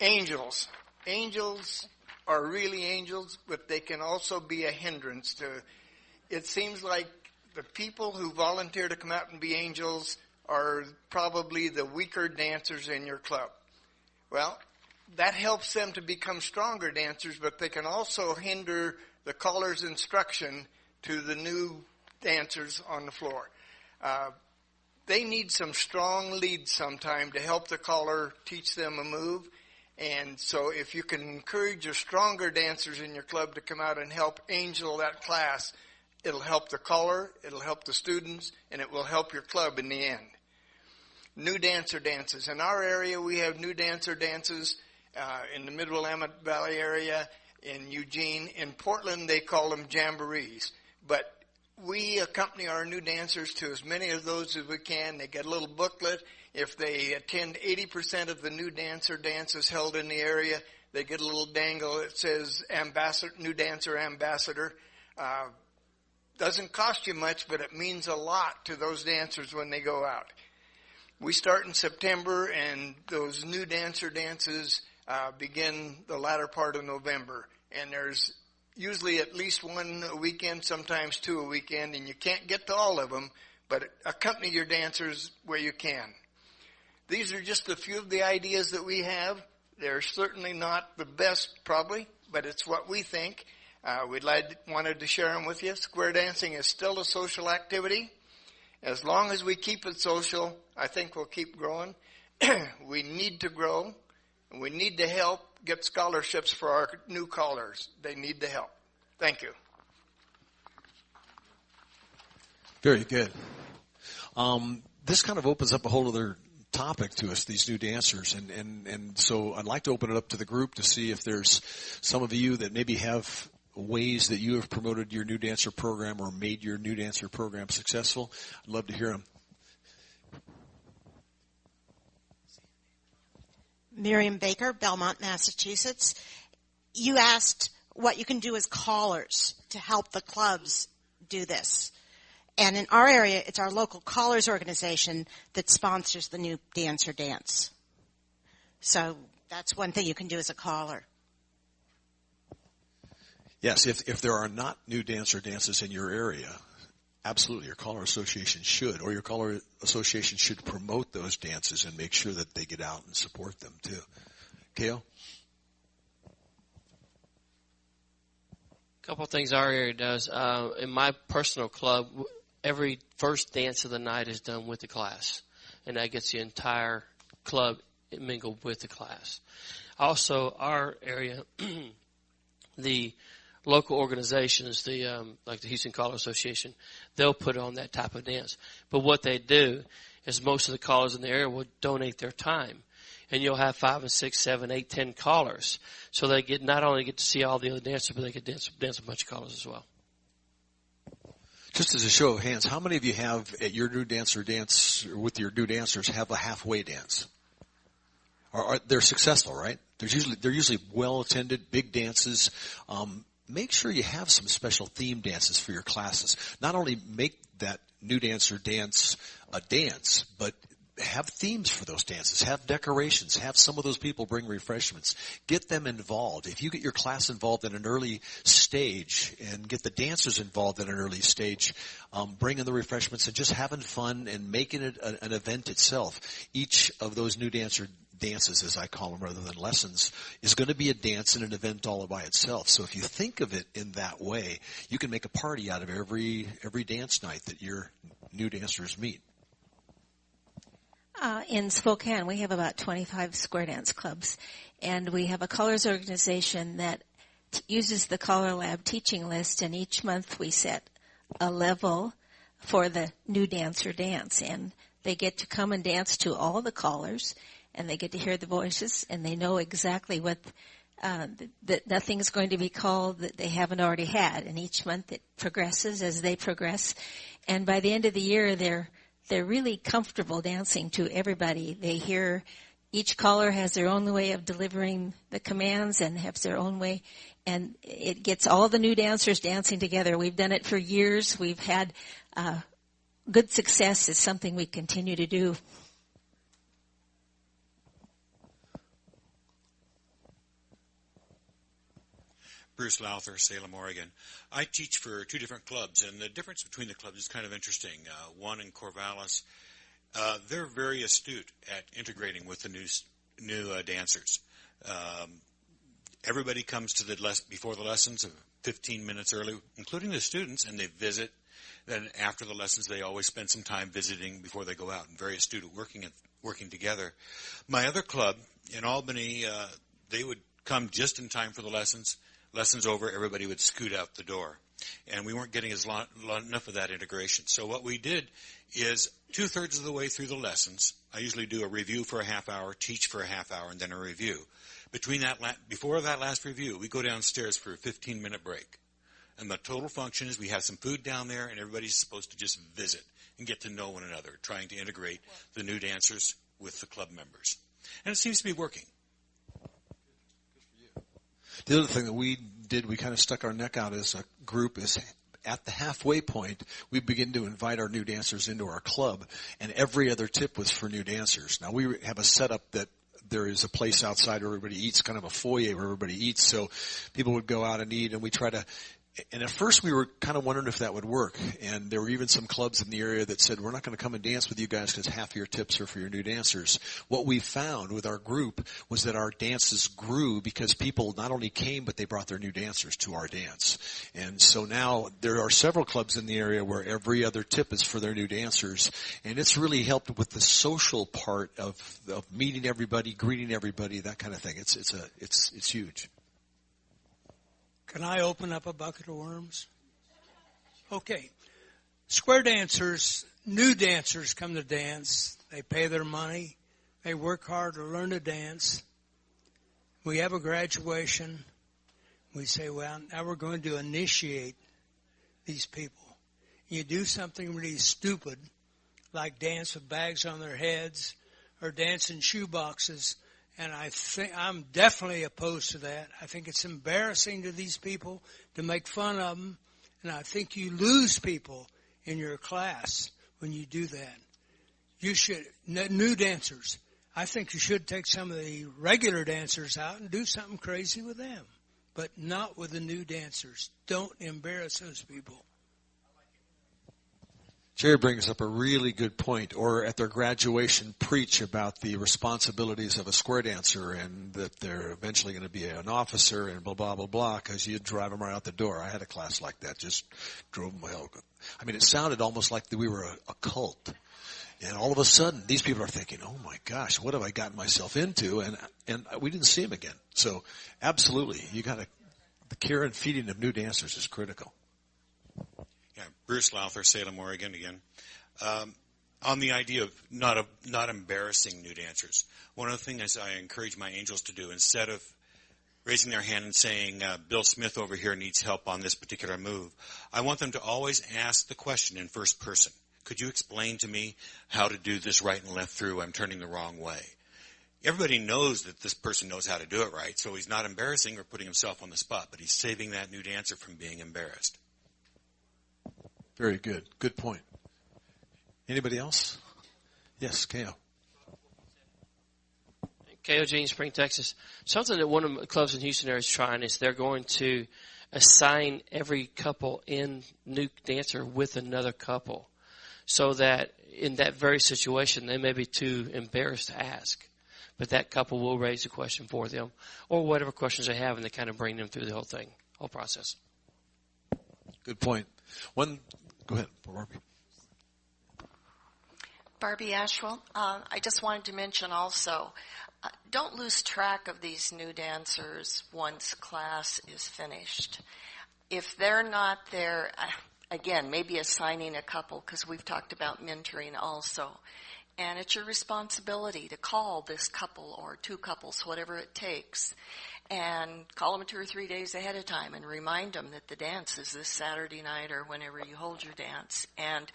Angels. Angels are really angels, but they can also be a hindrance to. It seems like the people who volunteer to come out and be angels are probably the weaker dancers in your club. Well, that helps them to become stronger dancers, but they can also hinder the caller's instruction to the new dancers on the floor. They need some strong leads sometime to help the caller teach them a move. And so if you can encourage your stronger dancers in your club to come out and help angel that class, it'll help the caller, it'll help the students, and it will help your club in the end. New dancer dances. In our area, we have new dancer dances in the Mid-Willamette Valley area, in Eugene. In Portland, they call them jamborees. But we accompany our new dancers to as many of those as we can. They get a little booklet. If they attend 80% of the new dancer dances held in the area, they get a little dangle that says New Dancer Ambassador. Doesn't cost you much, but it means a lot to those dancers when they go out. We start in September, and those new dancer dances begin the latter part of November. And there's usually at least one a weekend, sometimes two a weekend, and you can't get to all of them, but accompany your dancers where you can. These are just a few of the ideas that we have. They're certainly not the best, probably, but it's what we think. Wanted to share them with you. Square dancing is still a social activity. As long as we keep it social, I think we'll keep growing. We need to grow, and we need to help get scholarships for our new callers. They need the help. Thank you. Very good. This kind of opens up a whole other topic to us, these new dancers, and so I'd like to open it up to the group to see if there's some of you that maybe have ways that you have promoted your new dancer program or made your new dancer program successful. I'd love to hear them. Miriam Baker, Belmont, Massachusetts. You asked what you can do as callers to help the clubs do this. And in our area, it's our local callers organization that sponsors the New Dancer Dance. So that's one thing you can do as a caller. Yes, if there are not new dancer dances in your area, absolutely, your caller association should, or your caller association should promote those dances and make sure that they get out and support them too. Kale? A couple of things our area does. In my personal club, every first dance of the night is done with the class, and that gets the entire club mingled with the class. Also, our area, the local organizations, like the Houston Caller Association, they'll put on that type of dance. But what they do is most of the callers in the area will donate their time. And you'll have 5 and 6, 7, 8, 10 callers. So they not only get to see all the other dancers, but they get dance a bunch of callers as well. Just as a show of hands, how many of you have at your new dancer dance, with your new dancers, have a halfway dance? They're successful, right? They're usually well attended, big dances. Make sure you have some special theme dances for your classes. Not only make that new dancer dance a dance, but have themes for those dances. Have decorations. Have some of those people bring refreshments. Get them involved. If you get your class involved in an early stage and get the dancers involved in an early stage, bringing the refreshments and just having fun and making it an event itself. Each of those new dances, as I call them, rather than lessons, is going to be a dance and an event all by itself. So if you think of it in that way, you can make a party out of every dance night that your new dancers meet. In Spokane, we have about 25 square dance clubs, and we have a colors organization that uses the CALLERLAB teaching list, and each month we set a level for the new dancer dance, and they get to come and dance to all the callers, and they get to hear the voices, and they know exactly what that nothing's going to be called that they haven't already had, and each month it progresses as they progress, and by the end of the year they're really comfortable dancing to everybody. They hear each caller has their own way of delivering the commands and has their own way, and it gets all the new dancers dancing together. We've done it for years. We've had good success. It's something we continue to do. Bruce Lowther, Salem, Oregon. I teach for 2 different clubs, and the difference between the clubs is kind of interesting. One in Corvallis, they're very astute at integrating with the new dancers. Everybody comes to before the lessons 15 minutes early, including the students, and they visit. Then after the lessons, they always spend some time visiting before they go out, and very astute at working together. My other club in Albany, they would come just in time for the lessons. Lessons over, everybody would scoot out the door. And we weren't getting enough of that integration. So what we did is 2/3 of the way through the lessons, I usually do a review for a half hour, teach for a half hour, and then a review. Before that last review, we go downstairs for a 15-minute break. And the total function is we have some food down there, and everybody's supposed to just visit and get to know one another, trying to integrate the new dancers with the club members. And it seems to be working. The other thing that we did, we kind of stuck our neck out as a group, is at the halfway point, we begin to invite our new dancers into our club, and every other tip was for new dancers. Now, we have a setup that there is a place outside where everybody eats, kind of a foyer where everybody eats, so people would go out and eat, and we try to... And at first we were kind of wondering if that would work. And there were even some clubs in the area that said, we're not going to come and dance with you guys because half of your tips are for your new dancers. What we found with our group was that our dances grew because people not only came, but they brought their new dancers to our dance. And so now there are several clubs in the area where every other tip is for their new dancers. And it's really helped with the social part of meeting everybody, greeting everybody, that kind of thing. It's huge. Can I open up a bucket of worms? Okay. Square dancers, new dancers come to dance. They pay their money. They work hard to learn to dance. We have a graduation. We say, well, now we're going to initiate these people. You do something really stupid, like dance with bags on their heads or dance in shoe boxes, And I think I'm definitely opposed to that. I think it's embarrassing to these people to make fun of them, and I think you lose people in your class when you do that. You should, new dancers, I think you should take some of the regular dancers out and do something crazy with them, but not with the new dancers. Don't embarrass those people. Jerry brings up a really good point. Or at their graduation, preach about the responsibilities of a square dancer and that they're eventually going to be an officer and blah, blah, blah, blah, because you drive them right out the door. I had a class like that, just drove them well. I mean, it sounded almost like we were a cult. And all of a sudden, these people are thinking, oh, my gosh, what have I gotten myself into? And we didn't see them again. So, absolutely, the care and feeding of new dancers is critical. Yeah, Bruce Lowther, Salem, Oregon again. On the idea of not embarrassing new dancers, one of the things I encourage my angels to do, instead of raising their hand and saying, Bill Smith over here needs help on this particular move, I want them to always ask the question in first person. Could you explain to me how to do this right and left through? I'm turning the wrong way. Everybody knows that this person knows how to do it right, so he's not embarrassing or putting himself on the spot, but he's saving that new dancer from being embarrassed. Very good. Good point. Anybody else? Yes, K.O. K.O. Gene Spring, Texas. Something that one of the clubs in Houston area is trying is they're going to assign every couple in new dancer with another couple, so that in that very situation they may be too embarrassed to ask, but that couple will raise the question for them or whatever questions they have, and they kind of bring them through the whole process. Good point. Go ahead, Barbi. Barbi Ashwill. I just wanted to mention also, don't lose track of these new dancers once class is finished. If they're not there, again, maybe assigning a couple, because we've talked about mentoring also. And it's your responsibility to call this couple or two couples, whatever it takes, and call them 2 or 3 days ahead of time and remind them that the dance is this Saturday night or whenever you hold your dance. And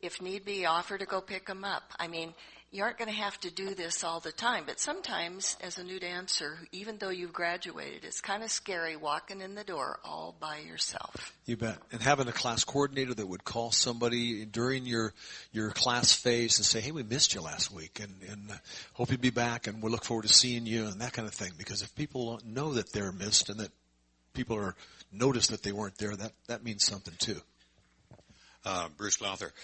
if need be, offer to go pick them up. I mean, you aren't going to have to do this all the time, but sometimes as a new dancer, even though you've graduated, it's kind of scary walking in the door all by yourself. You bet. And having a class coordinator that would call somebody during your class phase and say, hey, we missed you last week and hope you'll be back and we'll look forward to seeing you and that kind of thing. Because if people know that they're missed and that people are noticed that they weren't there, that means something too. Bruce Lowther.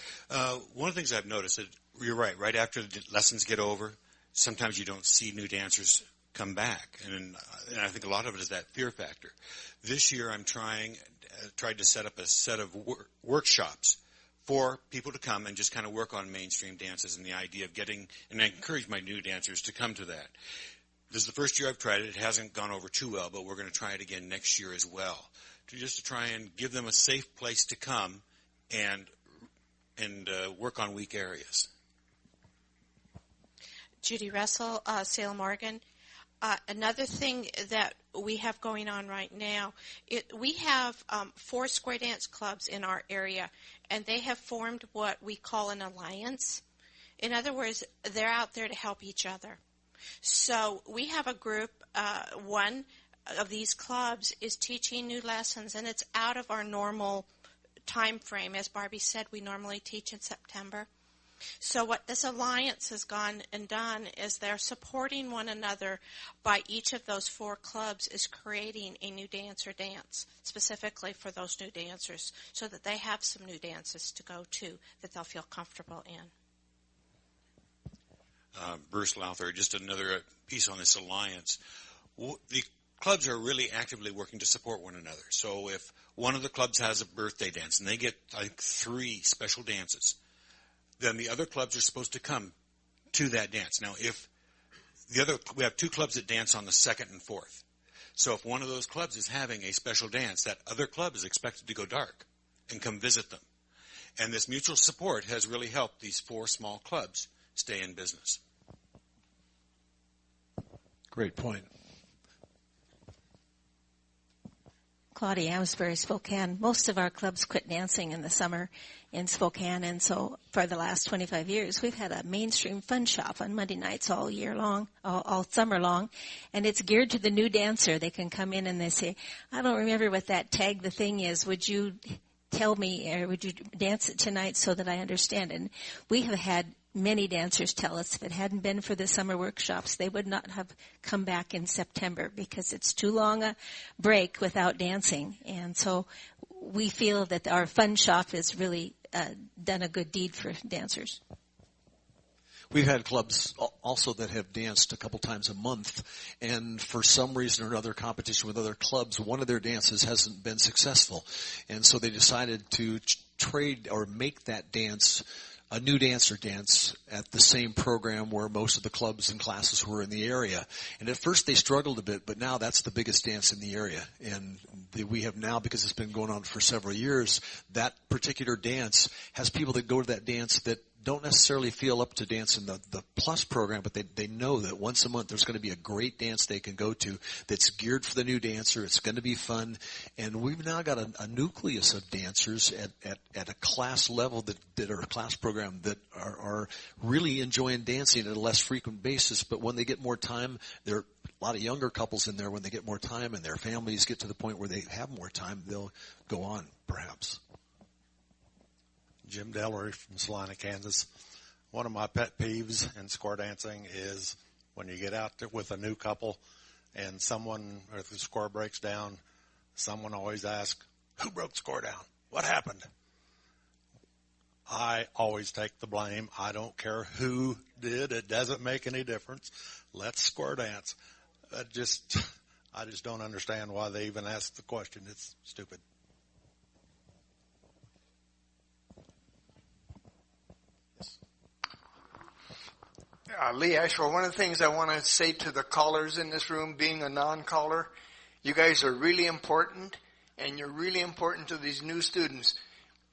One of the things I've noticed is you're right after the lessons get over, sometimes you don't see new dancers come back. And I think a lot of it is that fear factor. This year I'm tried to set up a set of workshops for people to come and just kind of work on mainstream dances and the idea of and I encourage my new dancers to come to that. This is the first year I've tried it. It hasn't gone over too well, but we're going to try it again next year as well. To try and give them a safe place to come and work on weak areas. Judy Russell, Salem, Oregon. Another thing that we have going on right now, we have 4 square dance clubs in our area, and they have formed what we call an alliance. In other words, they're out there to help each other. So we have a group, one of these clubs is teaching new lessons, and it's out of our normal time frame. As Barbi said, we normally teach in September. So what this alliance has gone and done is they're supporting one another by each of those 4 clubs is creating a new dancer dance specifically for those new dancers so that they have some new dances to go to that they'll feel comfortable in. Bruce Lowther, just another piece on this alliance. The clubs are really actively working to support one another. So if one of the clubs has a birthday dance and they get, I think, 3 special dances, then the other clubs are supposed to come to that dance. Now, we have 2 clubs that dance on the 2nd and 4th. So if one of those clubs is having a special dance, that other club is expected to go dark and come visit them. And this mutual support has really helped these 4 small clubs stay in business. Great point. Claudia Amsbury, Spokane. Most of our clubs quit dancing in the summer in Spokane, and so for the last 25 years, we've had a mainstream fun shop on Monday nights all year long, all summer long, and it's geared to the new dancer. They can come in and they say, I don't remember what that tag the thing is. Would you tell me, or would you dance it tonight so that I understand? And we have had many dancers tell us if it hadn't been for the summer workshops, they would not have come back in September because it's too long a break without dancing. And so we feel that our fun shop has really done a good deed for dancers. We've had clubs also that have danced a couple times a month, and for some reason or another, competition with other clubs, one of their dances hasn't been successful. And so they decided to trade or make that dance a new dancer dance at the same program where most of the clubs and classes were in the area. And at first they struggled a bit, but now that's the biggest dance in the area. And we have now, because it's been going on for several years, that particular dance has people that go to that dance that don't necessarily feel up to dance in the Plus program, but they know that once a month there's going to be a great dance they can go to that's geared for the new dancer. It's going to be fun. And we've now got a nucleus of dancers at a class level that are a class program that are really enjoying dancing at a less frequent basis. But when they get more time, there are a lot of younger couples in there. When they get more time and their families get to the point where they have more time, they'll go on perhaps. Jim Dellery from Salina, Kansas. One of my pet peeves in square dancing is when you get out there with a new couple and someone, or if the score breaks down, someone always asks, who broke the score down? What happened? I always take the blame. I don't care who did. It doesn't make any difference. Let's square dance. I just don't understand why they even ask the question. It's stupid. Lee Ashwill, one of the things I want to say to the callers in this room, being a non-caller, you guys are really important, and you're really important to these new students.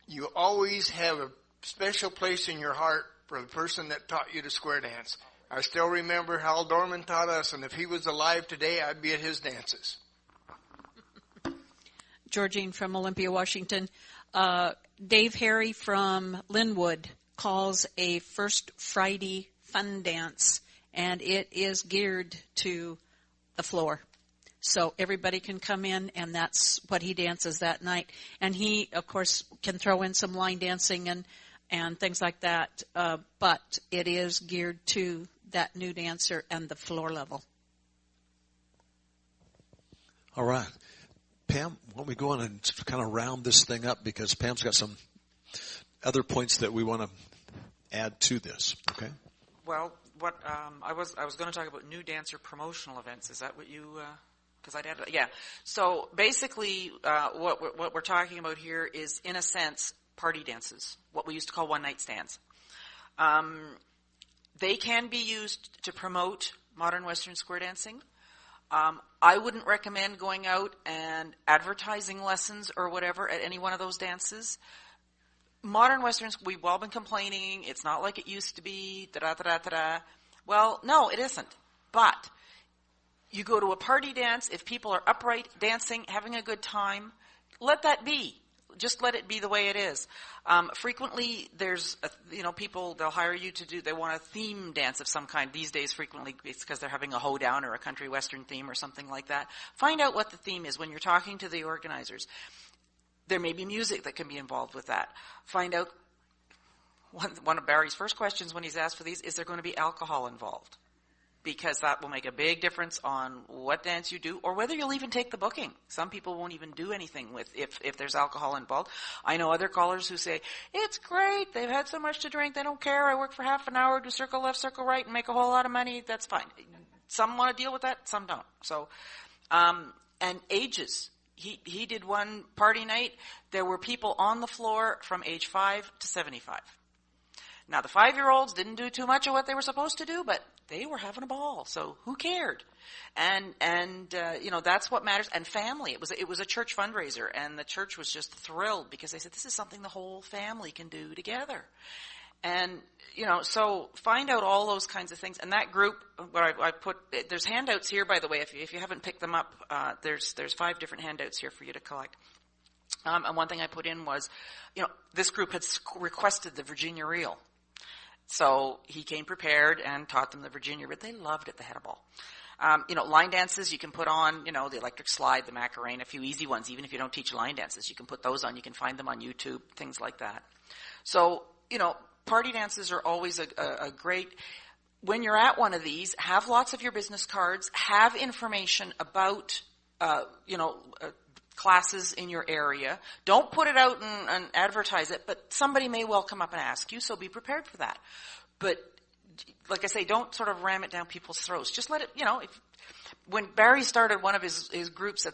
You always have a special place in your heart for the person that taught you to square dance. I still remember Hal Dorman taught us, and if he was alive today, I'd be at his dances. Georgine from Olympia, Washington. Dave Harry from Linwood calls a First Friday fun dance, and it is geared to the floor. So everybody can come in, and that's what he dances that night. And he, of course, can throw in some line dancing and things like that, but it is geared to that new dancer and the floor level. All right. Pam, why don't we go on and kind of round this thing up, because Pam's got some other points that we want to add to this, okay? Well, what I was going to talk about new dancer promotional events. Is that what you? Because I'd add, yeah. So basically, what we're talking about here is, in a sense, party dances, what we used to call one-night stands. They can be used to promote modern Western square dancing. I wouldn't recommend going out and advertising lessons or whatever at any one of those dances. Modern Westerns, we've all been complaining, it's not like it used to be, da-da-da-da-da. Well, no, it isn't. But you go to a party dance, if people are upright, dancing, having a good time, let that be. Just let it be the way it is. Frequently, there's, people, they'll hire you to do, they want a theme dance of some kind. These days, frequently, it's because they're having a hoedown or a country western theme or something like that. Find out what the theme is when you're talking to the organizers. There may be music that can be involved with that. Find out, one of Barry's first questions when he's asked for these, is there going to be alcohol involved? Because that will make a big difference on what dance you do, or whether you'll even take the booking. Some people won't even do anything with if there's alcohol involved. I know other callers who say, it's great, they've had so much to drink, they don't care, I work for half an hour, do circle left, circle right, and make a whole lot of money, that's fine. Some want to deal with that, some don't. So, and ages. He did one party night. There were people on the floor from age 5 to 75. Now, the 5-year-olds didn't do too much of what they were supposed to do, but they were having a ball. So who cared? And that's what matters. And family. It was a church fundraiser, and the church was just thrilled because they said, this is something the whole family can do together. And, so find out all those kinds of things. And that group, what I put, there's handouts here, by the way, if you haven't picked them up, there's 5 different handouts here for you to collect. And one thing I put in was, this group had requested the Virginia Reel. So he came prepared and taught them the Virginia Reel. They loved it, they had a ball. Line dances, you can put on, the electric slide, the Macarena, a few easy ones. Even if you don't teach line dances, you can put those on. You can find them on YouTube, things like that. So, party dances are always a great, when you're at one of these, have lots of your business cards, have information about, classes in your area. Don't put it out and advertise it, but somebody may well come up and ask you, so be prepared for that. But like I say, don't sort of ram it down people's throats. Just let it, when Barry started one of his groups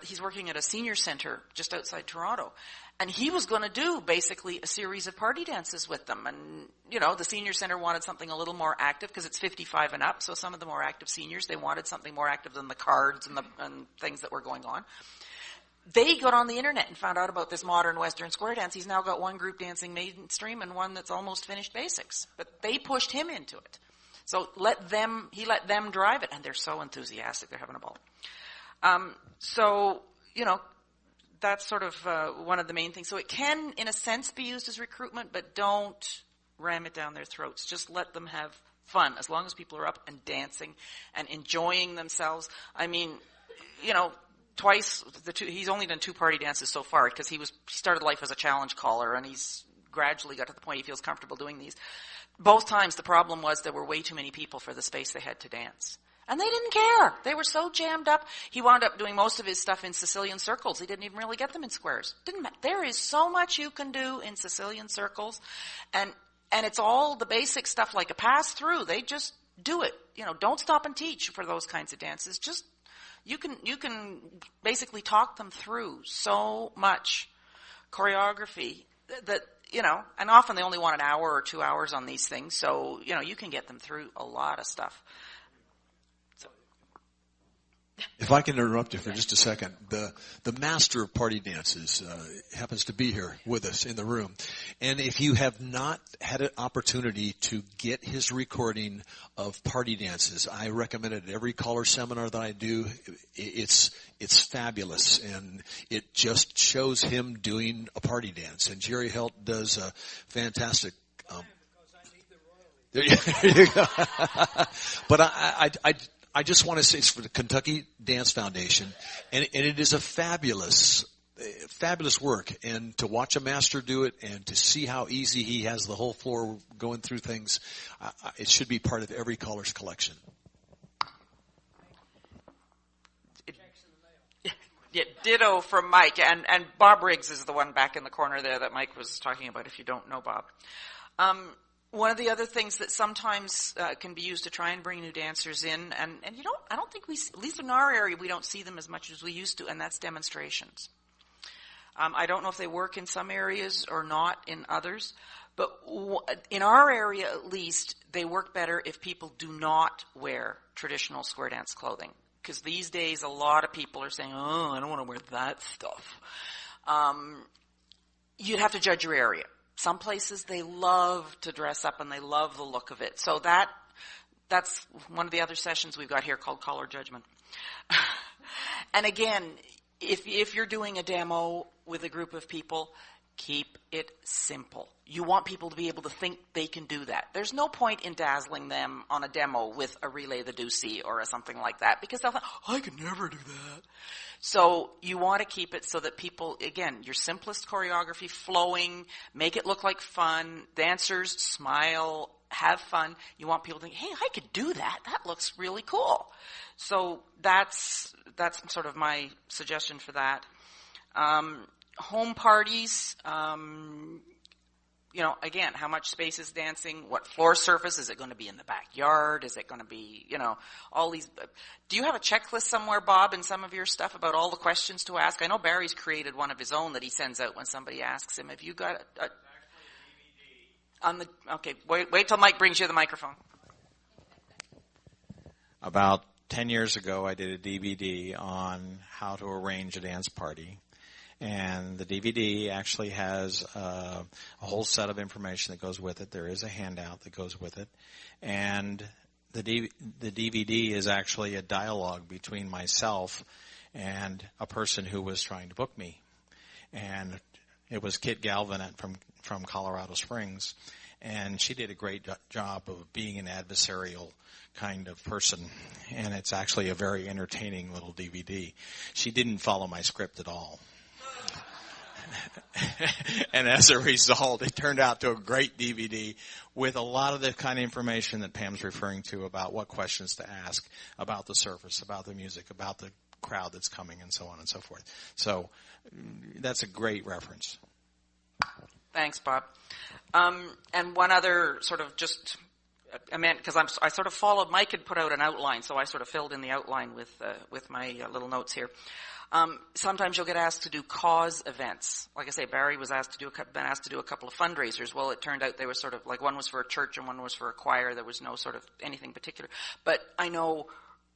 he's working at a senior center just outside Toronto, and he was going to do basically a series of party dances with them. And, the senior center wanted something a little more active because it's 55 and up, so some of the more active seniors, they wanted something more active than the cards and things that were going on. They got on the internet and found out about this modern Western square dance. He's now got one group dancing mainstream and one that's almost finished basics. But they pushed him into it. So he let them drive it, and they're so enthusiastic. They're having a ball. That's sort of one of the main things. So it can, in a sense, be used as recruitment, but don't ram it down their throats. Just let them have fun, as long as people are up and dancing and enjoying themselves. I mean, twice, he's only done 2 party dances so far because he started life as a challenge caller, and he's gradually got to the point he feels comfortable doing these. Both times the problem was there were way too many people for the space they had to dance. And they didn't care. They were so jammed up. He wound up doing most of his stuff in Sicilian circles. He didn't even really get them in squares. Didn't matter. There is so much you can do in Sicilian circles, and it's all the basic stuff like a pass through. They just do it. Don't stop and teach for those kinds of dances. Just you can basically talk them through so much choreography that and often they only want an hour or 2 hours on these things, so you can get them through a lot of stuff. If I can interrupt you for just a second, the master of party dances happens to be here with us in the room. And if you have not had an opportunity to get his recording of party dances, I recommend it at every caller seminar that I do. It's fabulous, and it just shows him doing a party dance. And Jerry Helt does a fantastic there you go. But I just want to say it's for the Kentucky Dance Foundation, and it is a fabulous work. And to watch a master do it and to see how easy he has the whole floor going through things, it should be part of every caller's collection. Yeah, ditto from Mike. And Bob Riggs is the one back in the corner there that Mike was talking about, if you don't know Bob. One of the other things that sometimes can be used to try and bring new dancers in, and I don't think at least in our area, we don't see them as much as we used to, and that's demonstrations. I don't know if they work in some areas or not in others, but in our area at least, they work better if people do not wear traditional square dance clothing. Because these days, a lot of people are saying, oh, I don't want to wear that stuff. You'd have to judge your area. Some places they love to dress up and they love the look of it. So that's one of the other sessions we've got here called Caller Judgment. And again, if you're doing a demo with a group of people, keep it simple. You want people to be able to think they can do that. There's no point in dazzling them on a demo with a relay the deucey or something like that, because they'll think, I could never do that. So you want to keep it so that people, again, your simplest choreography, flowing, make it look like fun. Dancers, smile, have fun. You want people to think, hey, I could do that. That looks really cool. So that's sort of my suggestion for that. Home parties, again, how much space is dancing? What floor surface? Is it going to be in the backyard? Is it going to be, all these? Do you have a checklist somewhere, Bob, in some of your stuff about all the questions to ask? I know Barry's created one of his own that he sends out when somebody asks him. Have you got okay, wait till Mike brings you the microphone. About 10 years ago, I did a DVD on how to arrange a dance party. And the DVD actually has a whole set of information that goes with it. There is a handout that goes with it. And the DVD is actually a dialogue between myself and a person who was trying to book me. And it was Kit Galvin from Colorado Springs. And she did a great job of being an adversarial kind of person. And it's actually a very entertaining little DVD. She didn't follow my script at all. And as a result, it turned out to a great DVD with a lot of the kind of information that Pam's referring to about what questions to ask, about the service, about the music, about the crowd that's coming, and so on and so forth. So that's a great reference. Thanks, Bob. And one other sort of just, I meant, because I sort of followed, Mike had put out an outline, so I sort of filled in the outline with my little notes here. Sometimes you'll get asked to do cause events. Like I say, Barry was been asked to do a couple of fundraisers. Well, it turned out they were sort of like one was for a church and one was for a choir. There was no sort of anything particular. But I know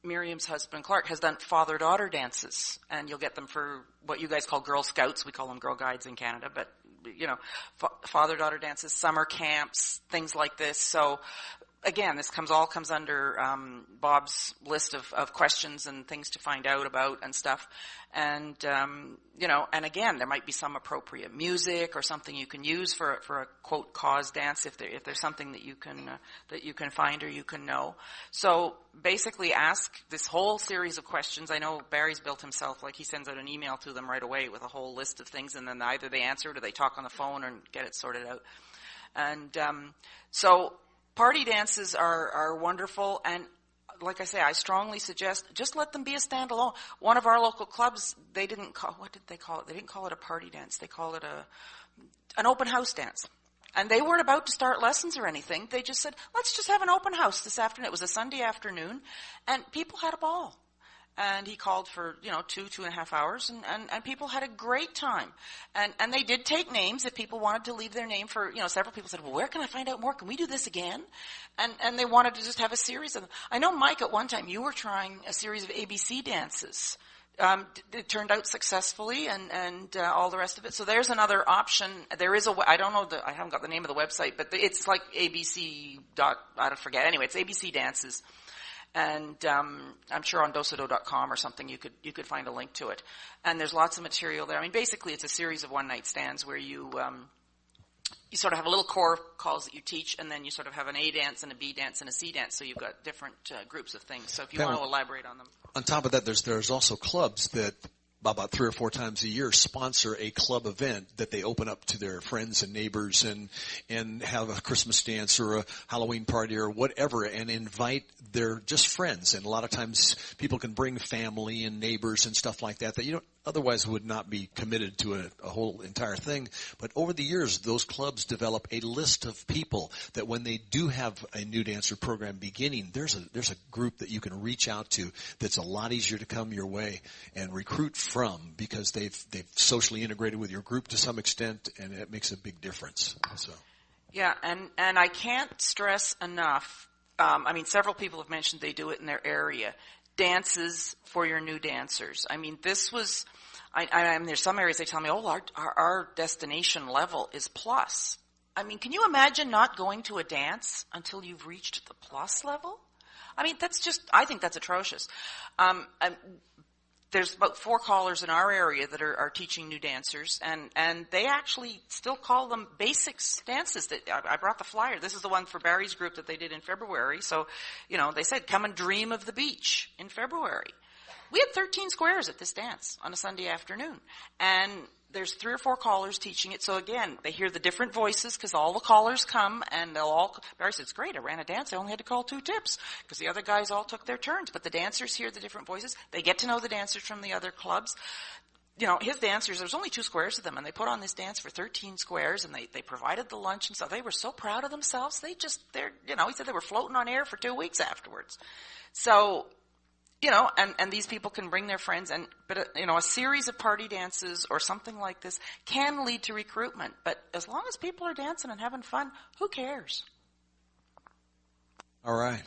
Miriam's husband, Clark, has done father-daughter dances, and you'll get them for what you guys call Girl Scouts. We call them Girl Guides in Canada, but, you know, father-daughter dances, summer camps, things like this. So, again, this all comes under Bob's list of questions and things to find out about and stuff. And, you know, and again, there might be some appropriate music or something you can use for a quote cause dance if there's something that you can find or you can know. So basically ask this whole series of questions. I know Barry's built himself, like he sends out an email to them right away with a whole list of things, and then either they answer it or they talk on the phone and get it sorted out. And so party dances are wonderful, and like I say, I strongly suggest just let them be a standalone. One of our local clubs, what did they call it? They didn't call it a party dance. They called it an open house dance. And they weren't about to start lessons or anything. They just said, let's just have an open house this afternoon. It was a Sunday afternoon, and people had a ball. And he called for, 2.5 hours, and people had a great time. And they did take names if people wanted to leave their name for, several people said, well, where can I find out more? Can we do this again? And they wanted to just have a series of them. I know, Mike, at one time you were trying a series of ABC dances. It turned out successfully and all the rest of it. So there's another option. There is I haven't got the name of the website, but it's like ABC I forget. Anyway, it's ABC Dances. And I'm sure on dosado.com or something you could find a link to it. And there's lots of material there. I mean, basically it's a series of one-night stands where you sort of have a little core calls that you teach, and then you sort of have an A dance and a B dance and a C dance. So you've got different groups of things. So if you want to elaborate on them. On top of that, there's also clubs that about 3 or 4 times a year sponsor a club event that they open up to their friends and neighbors and have a Christmas dance or a Halloween party or whatever and invite their just friends. And a lot of times people can bring family and neighbors and stuff like that you otherwise would not be committed to a whole entire thing. But over the years, those clubs develop a list of people that when they do have a new dancer program beginning, there's a group that you can reach out to that's a lot easier to come your way and recruit from because they've socially integrated with your group to some extent, and it makes a big difference. So. Yeah, and I can't stress enough, several people have mentioned they do it in their area. Dances for your new dancers. I mean, this was, there's some areas they tell me, our destination level is plus. I mean, can you imagine not going to a dance until you've reached the plus level? I mean, I think that's atrocious. There's about 4 callers in our area that are teaching new dancers, and they actually still call them basics dances. That I brought the flyer. This is the one for Barry's group that they did in February. So, they said, come and dream of the beach in February. We had 13 squares at this dance on a Sunday afternoon, and there's 3 or 4 callers teaching it. So again, they hear the different voices because all the callers come and Barry said, it's great. I ran a dance. I only had to call 2 tips because the other guys all took their turns. But the dancers hear the different voices. They get to know the dancers from the other clubs. His dancers, there's only 2 squares of them, and they put on this dance for 13 squares, and they provided the lunch and stuff. They were so proud of themselves. He said they were floating on air for 2 weeks afterwards. So, and these people can bring their friends, but a series of party dances or something like this can lead to recruitment. But as long as people are dancing and having fun, who cares? All right.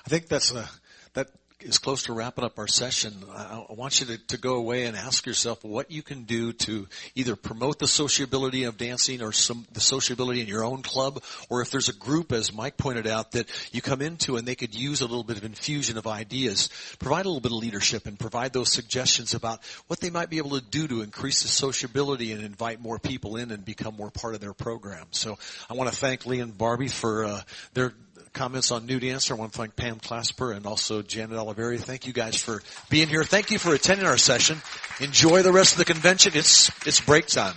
I think that is close to wrapping up our session, I want you to go away and ask yourself what you can do to either promote the sociability of dancing or the sociability in your own club, or if there's a group, as Mike pointed out, that you come into and they could use a little bit of infusion of ideas. Provide a little bit of leadership and provide those suggestions about what they might be able to do to increase the sociability and invite more people in and become more part of their program. So I want to thank Lee and Barbi for their comments on New Dancer. I want to thank Pam Clasper and also Janet Olivieri. Thank you guys for being here. Thank you for attending our session. Enjoy the rest of the convention. It's break time.